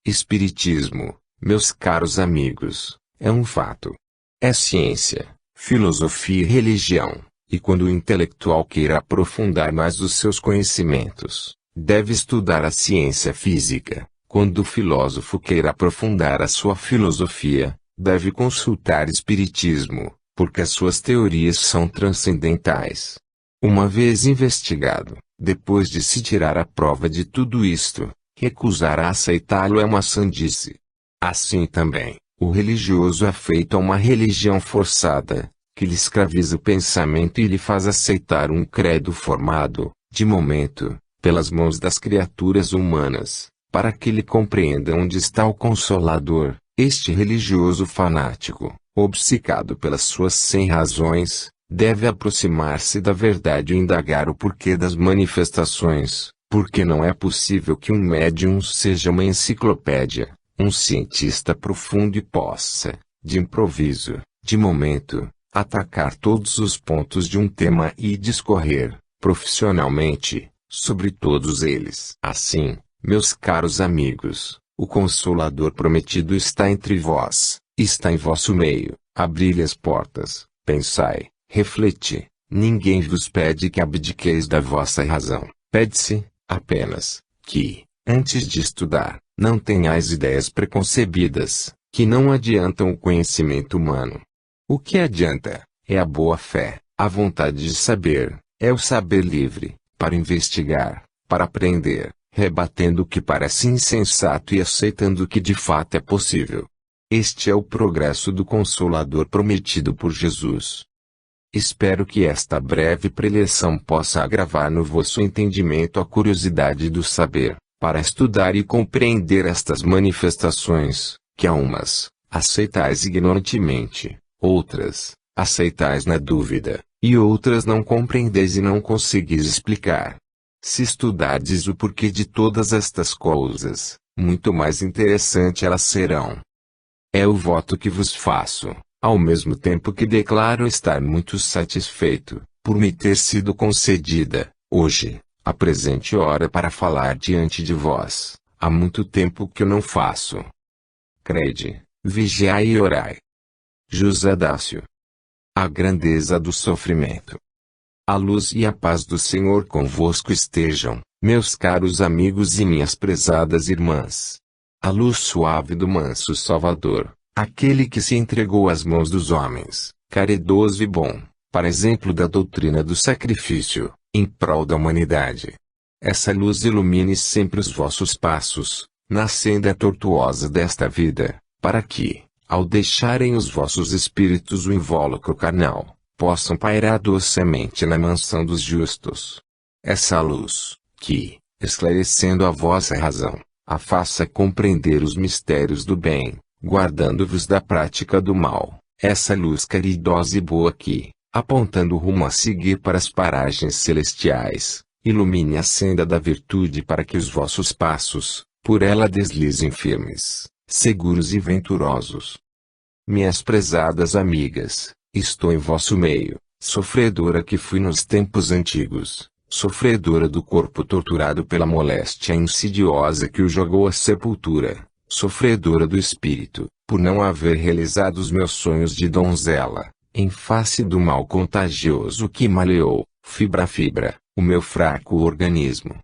Espiritismo, meus caros amigos, é um fato. É ciência, filosofia e religião, e quando o intelectual queira aprofundar mais os seus conhecimentos, deve estudar a ciência física. Quando o filósofo queira aprofundar a sua filosofia, deve consultar espiritismo, porque as suas teorias são transcendentais. Uma vez investigado, depois de se tirar a prova de tudo isto, recusar a aceitá-lo é uma sandice. Assim também, o religioso é feito a uma religião forçada, que lhe escraviza o pensamento e lhe faz aceitar um credo formado, de momento, pelas mãos das criaturas humanas, para que ele compreenda onde está o Consolador. Este religioso fanático, obcecado pelas suas 100 razões, deve aproximar-se da verdade e indagar o porquê das manifestações, porque não é possível que um médium seja uma enciclopédia, um cientista profundo e possa, de improviso, de momento, atacar todos os pontos de um tema e discorrer, profissionalmente, sobre todos eles. Assim, meus caros amigos, o Consolador prometido está entre vós, está em vosso meio. Abri-lhe as portas, pensai, refleti. Ninguém vos pede que abdiqueis da vossa razão. Pede-se, apenas, que, antes de estudar, não tenhais ideias preconcebidas, que não adiantam o conhecimento humano. O que adianta, é a boa fé, a vontade de saber, é o saber livre, para investigar, para aprender, rebatendo o que parece insensato e aceitando o que de fato é possível. Este é o progresso do Consolador prometido por Jesus. Espero que esta breve preleção possa agravar no vosso entendimento a curiosidade do saber, para estudar e compreender estas manifestações, que a umas, aceitais ignorantemente, outras, aceitais na dúvida, e outras não compreendeis e não conseguis explicar. Se estudardes o porquê de todas estas coisas, muito mais interessante elas serão. É o voto que vos faço, ao mesmo tempo que declaro estar muito satisfeito, por me ter sido concedida, hoje, a presente hora para falar diante de vós. Há muito tempo que eu não faço. Crede, vigiai e orai. José Dácio. A grandeza do sofrimento. A luz e a paz do Senhor convosco estejam, meus caros amigos e minhas prezadas irmãs. A luz suave do manso Salvador, aquele que se entregou às mãos dos homens, caridoso e bom, para exemplo da doutrina do sacrifício, em prol da humanidade. Essa luz ilumine sempre os vossos passos, na senda tortuosa desta vida, para que, ao deixarem os vossos espíritos o invólucro carnal, possam pairar docemente na mansão dos justos. Essa luz, que, esclarecendo a vossa razão, a faça compreender os mistérios do bem, guardando-vos da prática do mal, essa luz caridosa e boa que, apontando o rumo a seguir para as paragens celestiais, ilumine a senda da virtude para que os vossos passos, por ela deslizem firmes, seguros e venturosos. Minhas prezadas amigas, estou em vosso meio, sofredora que fui nos tempos antigos, sofredora do corpo torturado pela moléstia insidiosa que o jogou à sepultura, sofredora do espírito, por não haver realizado os meus sonhos de donzela, em face do mal contagioso que maleou, fibra a fibra, o meu fraco organismo.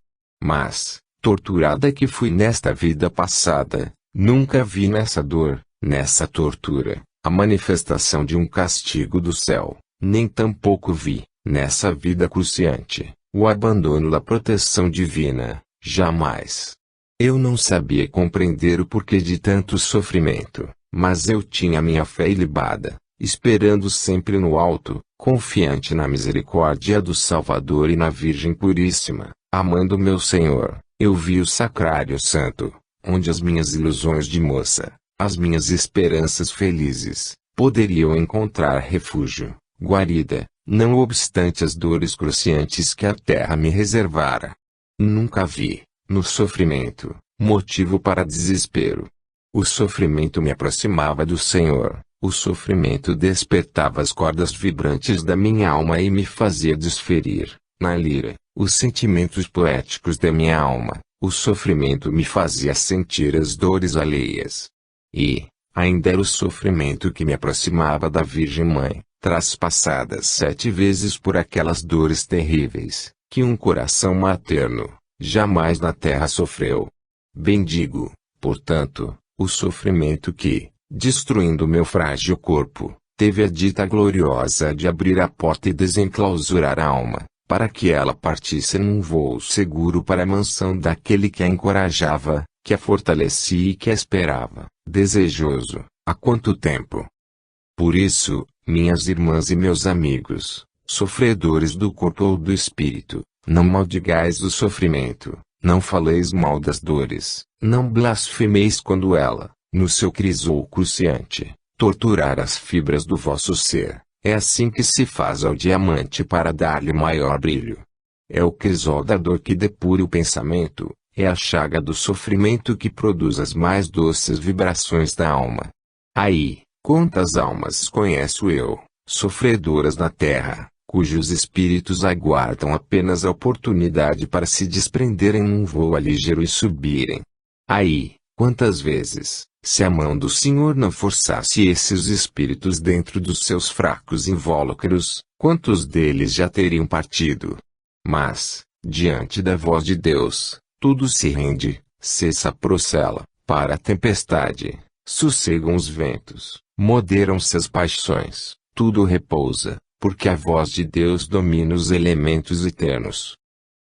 Mas, torturada que fui nesta vida passada, nunca vi nessa dor, nessa tortura, a manifestação de um castigo do céu, nem tampouco vi, nessa vida cruciante, o abandono da proteção divina, jamais. Eu não sabia compreender o porquê de tanto sofrimento, mas eu tinha minha fé ilibada, esperando sempre no alto, confiante na misericórdia do Salvador e na Virgem Puríssima, amando meu Senhor. Eu vi o Sacrário Santo, onde as minhas ilusões de moça, as minhas esperanças felizes, poderiam encontrar refúgio, guarida, não obstante as dores cruciantes que a terra me reservara. Nunca vi, no sofrimento, motivo para desespero. O sofrimento me aproximava do Senhor, o sofrimento despertava as cordas vibrantes da minha alma e me fazia desferir, na lira, os sentimentos poéticos da minha alma. O sofrimento me fazia sentir as dores alheias. E, ainda era o sofrimento que me aproximava da Virgem Mãe, traspassadas 7 vezes por aquelas dores terríveis, que um coração materno, jamais na terra sofreu. Bendigo, portanto, o sofrimento que, destruindo meu frágil corpo, teve a dita gloriosa de abrir a porta e desenclausurar a alma, para que ela partisse num voo seguro para a mansão daquele que a encorajava, que a fortalecia e que a esperava, desejoso, há quanto tempo. Por isso, minhas irmãs e meus amigos, sofredores do corpo ou do espírito, não maldigais o sofrimento, não faleis mal das dores, não blasfemeis quando ela, no seu crisol cruciante, torturar as fibras do vosso ser. É assim que se faz ao diamante para dar-lhe maior brilho. É o crisol da dor que depura o pensamento, é a chaga do sofrimento que produz as mais doces vibrações da alma. Aí, quantas almas conheço eu, sofredoras na terra, cujos espíritos aguardam apenas a oportunidade para se desprenderem num voo ligeiro e subirem. Aí, quantas vezes, se a mão do Senhor não forçasse esses espíritos dentro dos seus fracos invólucros, quantos deles já teriam partido? Mas, diante da voz de Deus, tudo se rende, cessa a procela, para a tempestade, sossegam os ventos, moderam-se as paixões, tudo repousa, porque a voz de Deus domina os elementos eternos.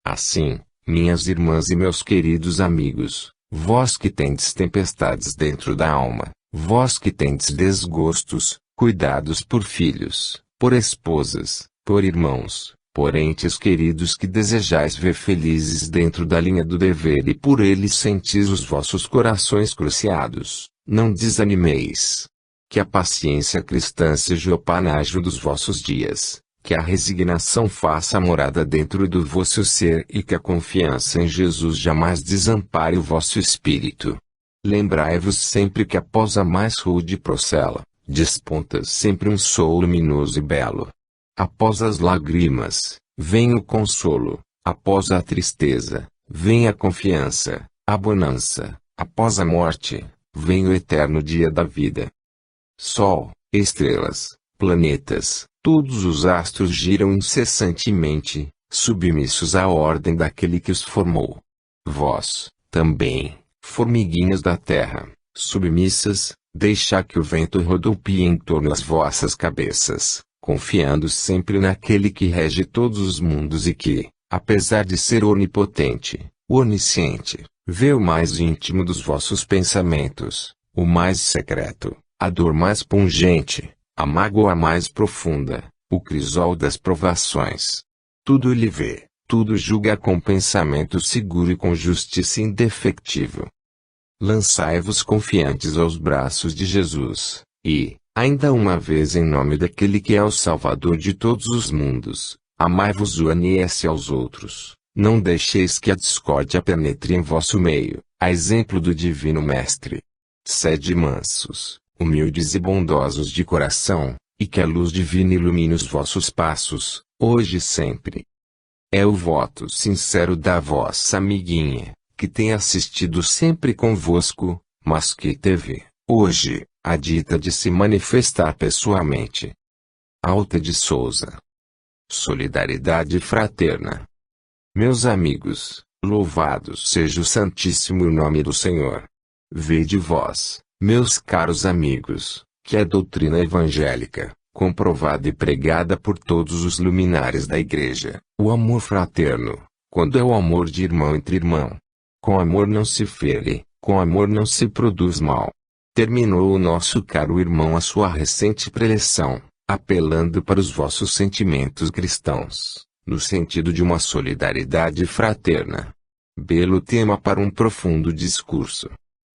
Assim, minhas irmãs e meus queridos amigos, vós que tendes tempestades dentro da alma, vós que tendes desgostos, cuidados por filhos, por esposas, por irmãos, por entes queridos que desejais ver felizes dentro da linha do dever e por eles sentis os vossos corações cruciados, não desanimeis. Que a paciência cristã seja o panágio dos vossos dias, que a resignação faça morada dentro do vosso ser e que a confiança em Jesus jamais desampare o vosso espírito. Lembrai-vos sempre que após a mais rude procela, desponta sempre um sol luminoso e belo. Após as lágrimas, vem o consolo, após a tristeza, vem a confiança, a bonança, após a morte, vem o eterno dia da vida. Sol, estrelas, planetas, todos os astros giram incessantemente, submissos à ordem daquele que os formou. Vós, também, formiguinhas da terra, submissas, deixai que o vento rodopie em torno das vossas cabeças, confiando sempre naquele que rege todos os mundos e que, apesar de ser onipotente, onisciente, vê o mais íntimo dos vossos pensamentos, o mais secreto, a dor mais pungente, a mágoa mais profunda, o crisol das provações. Tudo ele vê, tudo julga com pensamento seguro e com justiça indefectível. Lançai-vos confiantes aos braços de Jesus, e, ainda uma vez em nome daquele que é o Salvador de todos os mundos, amai-vos unis aos outros, não deixeis que a discórdia penetre em vosso meio, a exemplo do Divino Mestre. Sede mansos, humildes e bondosos de coração, e que a luz divina ilumine os vossos passos, hoje e sempre. É o voto sincero da vossa amiguinha, que tem assistido sempre convosco, mas que teve, hoje, a dita de se manifestar pessoalmente. Alta de Souza. Solidariedade fraterna. Meus amigos, louvados seja o santíssimo nome do Senhor. Vede vós, meus caros amigos, que a doutrina evangélica, comprovada e pregada por todos os luminares da Igreja, o amor fraterno, quando é o amor de irmão entre irmão. Com amor não se fere, com amor não se produz mal. Terminou o nosso caro irmão a sua recente preleção, apelando para os vossos sentimentos cristãos, no sentido de uma solidariedade fraterna. Belo tema para um profundo discurso.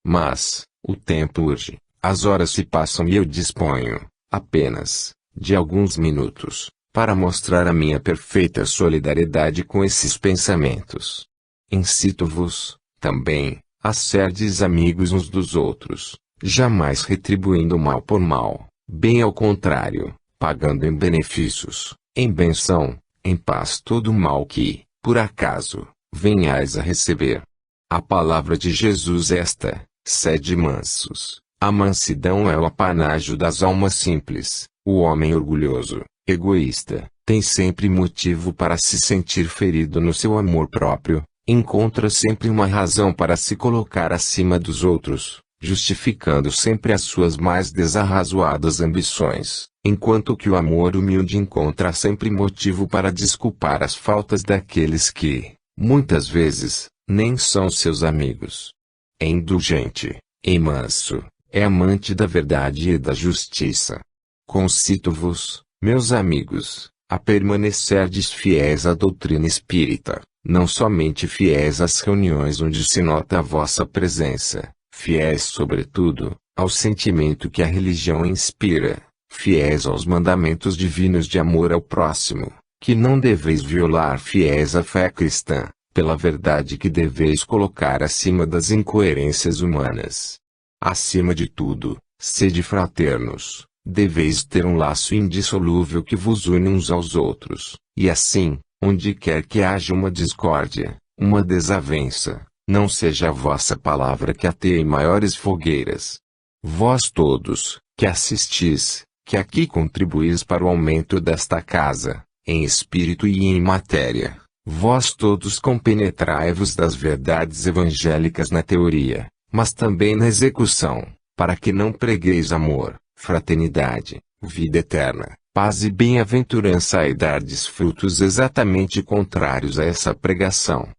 Mas, O tempo urge, as horas se passam e eu disponho, apenas, de alguns minutos, para mostrar a minha perfeita solidariedade com esses pensamentos. Incito-vos, também, a serdes amigos uns dos outros, jamais retribuindo mal por mal, bem ao contrário, pagando em benefícios, em benção, em paz todo o mal que, por acaso, venhais a receber. A palavra de Jesus é esta: sede mansos. A mansidão é o apanágio das almas simples. O homem orgulhoso, egoísta, tem sempre motivo para se sentir ferido no seu amor próprio, encontra sempre uma razão para se colocar acima dos outros, justificando sempre as suas mais desarrazoadas ambições, enquanto que o amor humilde encontra sempre motivo para desculpar as faltas daqueles que, muitas vezes, nem são seus amigos. É indulgente, é manso, é amante da verdade e da justiça. Concito-vos, meus amigos, a permanecerdes fiéis à doutrina espírita, não somente fiéis às reuniões onde se nota a vossa presença, fiéis sobretudo, ao sentimento que a religião inspira, fiéis aos mandamentos divinos de amor ao próximo, que não deveis violar, fiéis à fé cristã, pela verdade que deveis colocar acima das incoerências humanas. Acima de tudo, sede fraternos, deveis ter um laço indissolúvel que vos une uns aos outros, e assim, onde quer que haja uma discórdia, uma desavença, não seja a vossa palavra que ateie maiores fogueiras. Vós todos, que assistis, que aqui contribuís para o aumento desta casa, em espírito e em matéria, vós todos compenetrai-vos das verdades evangélicas na teoria, mas também na execução, para que não pregueis amor, fraternidade, vida eterna, paz e bem-aventurança e dardes frutos exatamente contrários a essa pregação.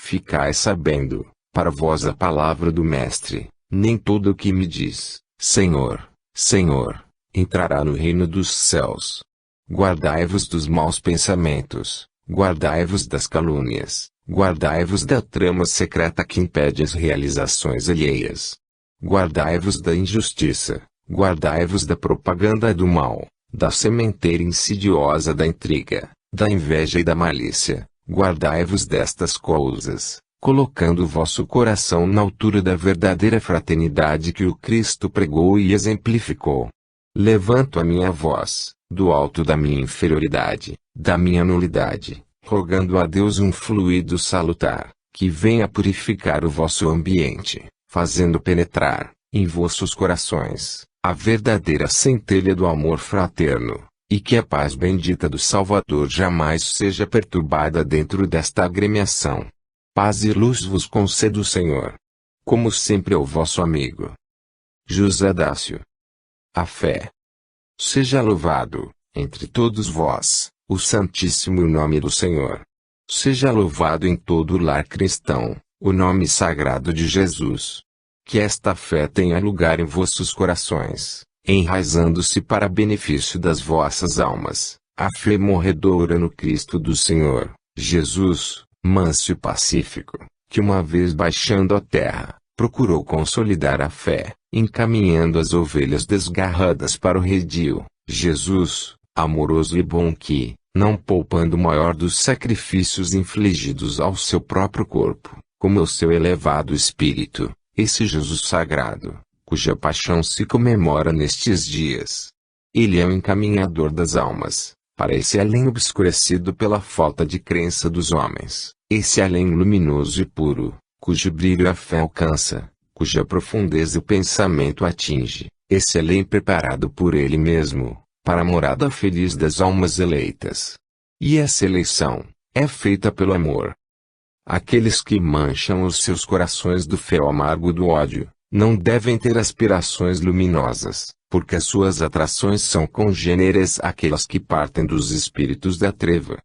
Ficai sabendo, para vós a palavra do Mestre, nem todo o que me diz, Senhor, Senhor, entrará no reino dos céus. Guardai-vos dos maus pensamentos, guardai-vos das calúnias, guardai-vos da trama secreta que impede as realizações alheias. Guardai-vos da injustiça, guardai-vos da propaganda do mal, da sementeira insidiosa da intriga, da inveja e da malícia. Guardai-vos destas coisas, colocando o vosso coração na altura da verdadeira fraternidade que o Cristo pregou e exemplificou. Levanto a minha voz, do alto da minha inferioridade, da minha nulidade, rogando a Deus um fluido salutar, que venha purificar o vosso ambiente, fazendo penetrar, em vossos corações, a verdadeira centelha do amor fraterno, e que a paz bendita do Salvador jamais seja perturbada dentro desta agremiação. Paz e luz vos conceda o Senhor. Como sempre é o vosso amigo José Dácio. A fé. Seja louvado, entre todos vós, o santíssimo nome do Senhor. Seja louvado em todo o lar cristão, o nome sagrado de Jesus. Que esta fé tenha lugar em vossos corações, enraizando-se para benefício das vossas almas, a fé morredora no Cristo do Senhor, Jesus, manso e pacífico, que uma vez baixando à terra, procurou consolidar a fé, encaminhando as ovelhas desgarradas para o redil, Jesus, amoroso e bom que, não poupando o maior dos sacrifícios infligidos ao seu próprio corpo, como ao seu elevado espírito, esse Jesus sagrado, cuja paixão se comemora nestes dias. Ele é o encaminhador das almas, para esse além obscurecido pela falta de crença dos homens, esse além luminoso e puro, cujo brilho a fé alcança, cuja profundeza o pensamento atinge, esse além preparado por ele mesmo, para a morada feliz das almas eleitas. E essa eleição é feita pelo amor. Aqueles que mancham os seus corações do fel amargo do ódio, não devem ter aspirações luminosas, porque as suas atrações são congêneres àquelas que partem dos espíritos da treva.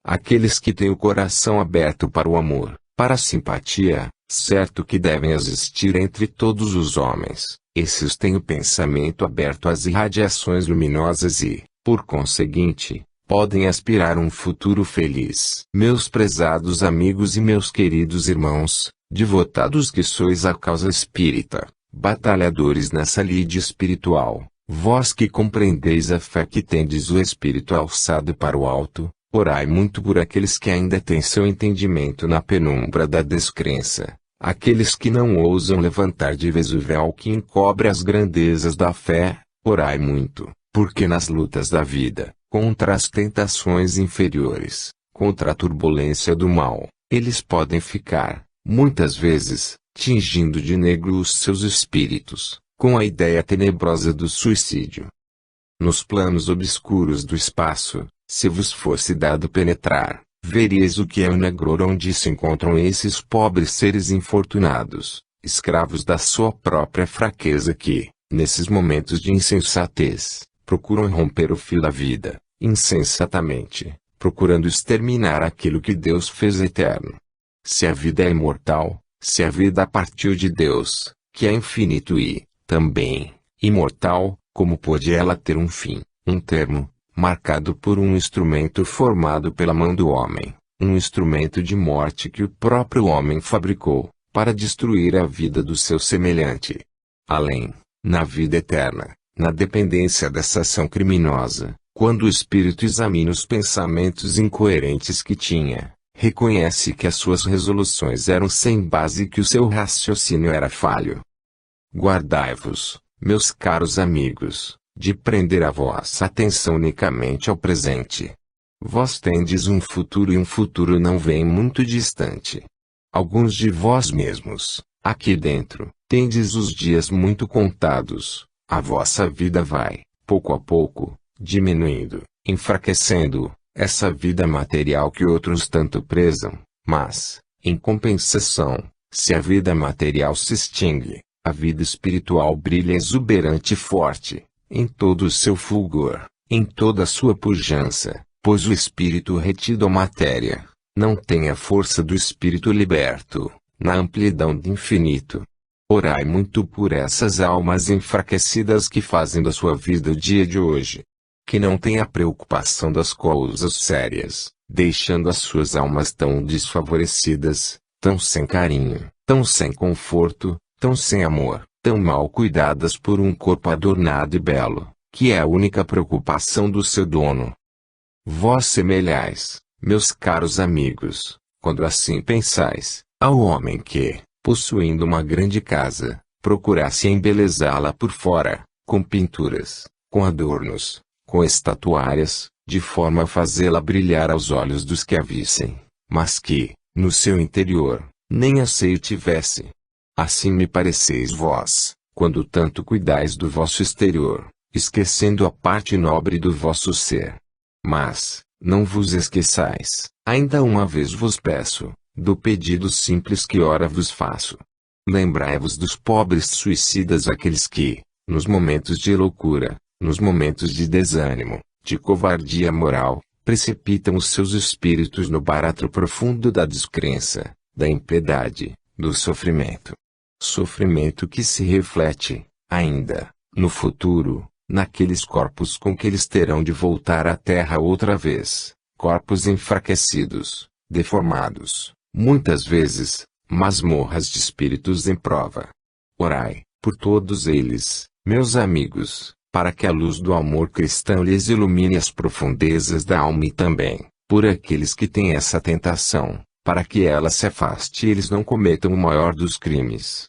Aqueles que têm o coração aberto para o amor, para a simpatia, certo que devem existir entre todos os homens, esses têm o pensamento aberto às irradiações luminosas e, por conseguinte, podem aspirar um futuro feliz. Meus prezados amigos e meus queridos irmãos, devotados que sois à causa espírita, batalhadores nessa lide espiritual, vós que compreendeis a fé que tendes o espírito alçado para o alto, orai muito por aqueles que ainda têm seu entendimento na penumbra da descrença, aqueles que não ousam levantar de vez o véu que encobre as grandezas da fé, orai muito, porque nas lutas da vida, contra as tentações inferiores, contra a turbulência do mal, eles podem ficar, muitas vezes, tingindo de negro os seus espíritos, com a ideia tenebrosa do suicídio. Nos planos obscuros do espaço, se vos fosse dado penetrar, veríeis o que é o negror onde se encontram esses pobres seres infortunados, escravos da sua própria fraqueza que, nesses momentos de insensatez, procuram romper o fio da vida, insensatamente, procurando exterminar aquilo que Deus fez eterno. Se a vida é imortal, se a vida partiu de Deus, que é infinito e, também, imortal, como pode ela ter um fim, um termo, marcado por um instrumento formado pela mão do homem, um instrumento de morte que o próprio homem fabricou, para destruir a vida do seu semelhante? Além, na vida eterna, na dependência dessa ação criminosa, quando o espírito examina os pensamentos incoerentes que tinha, reconhece que as suas resoluções eram sem base e que o seu raciocínio era falho. Guardai-vos, meus caros amigos, de prender a vossa atenção unicamente ao presente. Vós tendes um futuro e um futuro não vem muito distante. Alguns de vós mesmos, aqui dentro, tendes os dias muito contados, a vossa vida vai, pouco a pouco, diminuindo, enfraquecendo, essa vida material que outros tanto prezam, mas, em compensação, se a vida material se extingue, a vida espiritual brilha exuberante e forte, em todo o seu fulgor, em toda a sua pujança, pois o espírito retido à matéria, não tem a força do espírito liberto, na amplidão do infinito. Orai muito por essas almas enfraquecidas que fazem da sua vida o dia de hoje, que não têm a preocupação das coisas sérias, deixando as suas almas tão desfavorecidas, tão sem carinho, tão sem conforto, tão sem amor, tão mal cuidadas por um corpo adornado e belo, que é a única preocupação do seu dono. Vós semelhais, meus caros amigos, quando assim pensais, ao homem que, possuindo uma grande casa, procurasse embelezá-la por fora, com pinturas, com adornos, com estatuárias, de forma a fazê-la brilhar aos olhos dos que a vissem, mas que, no seu interior, nem asseio tivesse. Assim me pareceis vós, quando tanto cuidais do vosso exterior, esquecendo a parte nobre do vosso ser. Mas, não vos esqueçais, ainda uma vez vos peço, do pedido simples que ora vos faço. Lembrai-vos dos pobres suicidas, aqueles que, nos momentos de loucura, nos momentos de desânimo, de covardia moral, precipitam os seus espíritos no barato profundo da descrença, da impiedade, do sofrimento. Sofrimento que se reflete, ainda, no futuro, naqueles corpos com que eles terão de voltar à terra outra vez, corpos enfraquecidos, deformados, muitas vezes, masmorras de espíritos em prova. Orai, por todos eles, meus amigos, para que a luz do amor cristão lhes ilumine as profundezas da alma e também, por aqueles que têm essa tentação, para que ela se afaste e eles não cometam o maior dos crimes.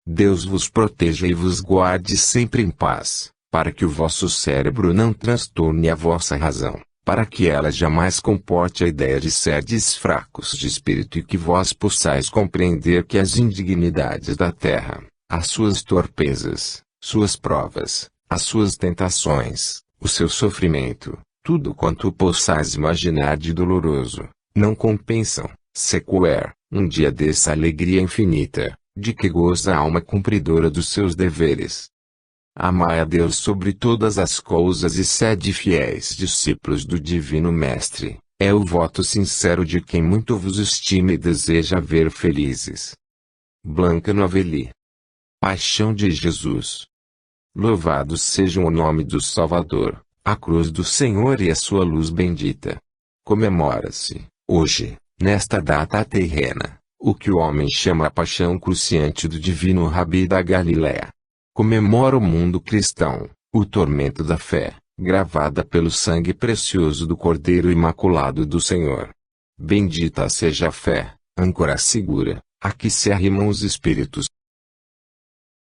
Deus vos proteja e vos guarde sempre em paz, para que o vosso cérebro não transtorne a vossa razão, para que ela jamais comporte a ideia de serdes fracos de espírito e que vós possais compreender que as indignidades da terra, as suas torpezas, suas provas, as suas tentações, o seu sofrimento, tudo quanto possais imaginar de doloroso, não compensam, sequer, um dia dessa alegria infinita, de que goza a alma cumpridora dos seus deveres. Amai a Deus sobre todas as coisas e sede fiéis discípulos do Divino Mestre, é o voto sincero de quem muito vos estima e deseja ver felizes. Blanca Novelli. Paixão de Jesus. Louvado seja o nome do Salvador, a cruz do Senhor e a sua luz bendita. Comemora-se, hoje, nesta data terrena, o que o homem chama a paixão cruciante do divino Rabi da Galiléia. Comemora o mundo cristão, o tormento da fé, gravada pelo sangue precioso do Cordeiro Imaculado do Senhor. Bendita seja a fé, âncora segura, a que se arrimam os espíritos.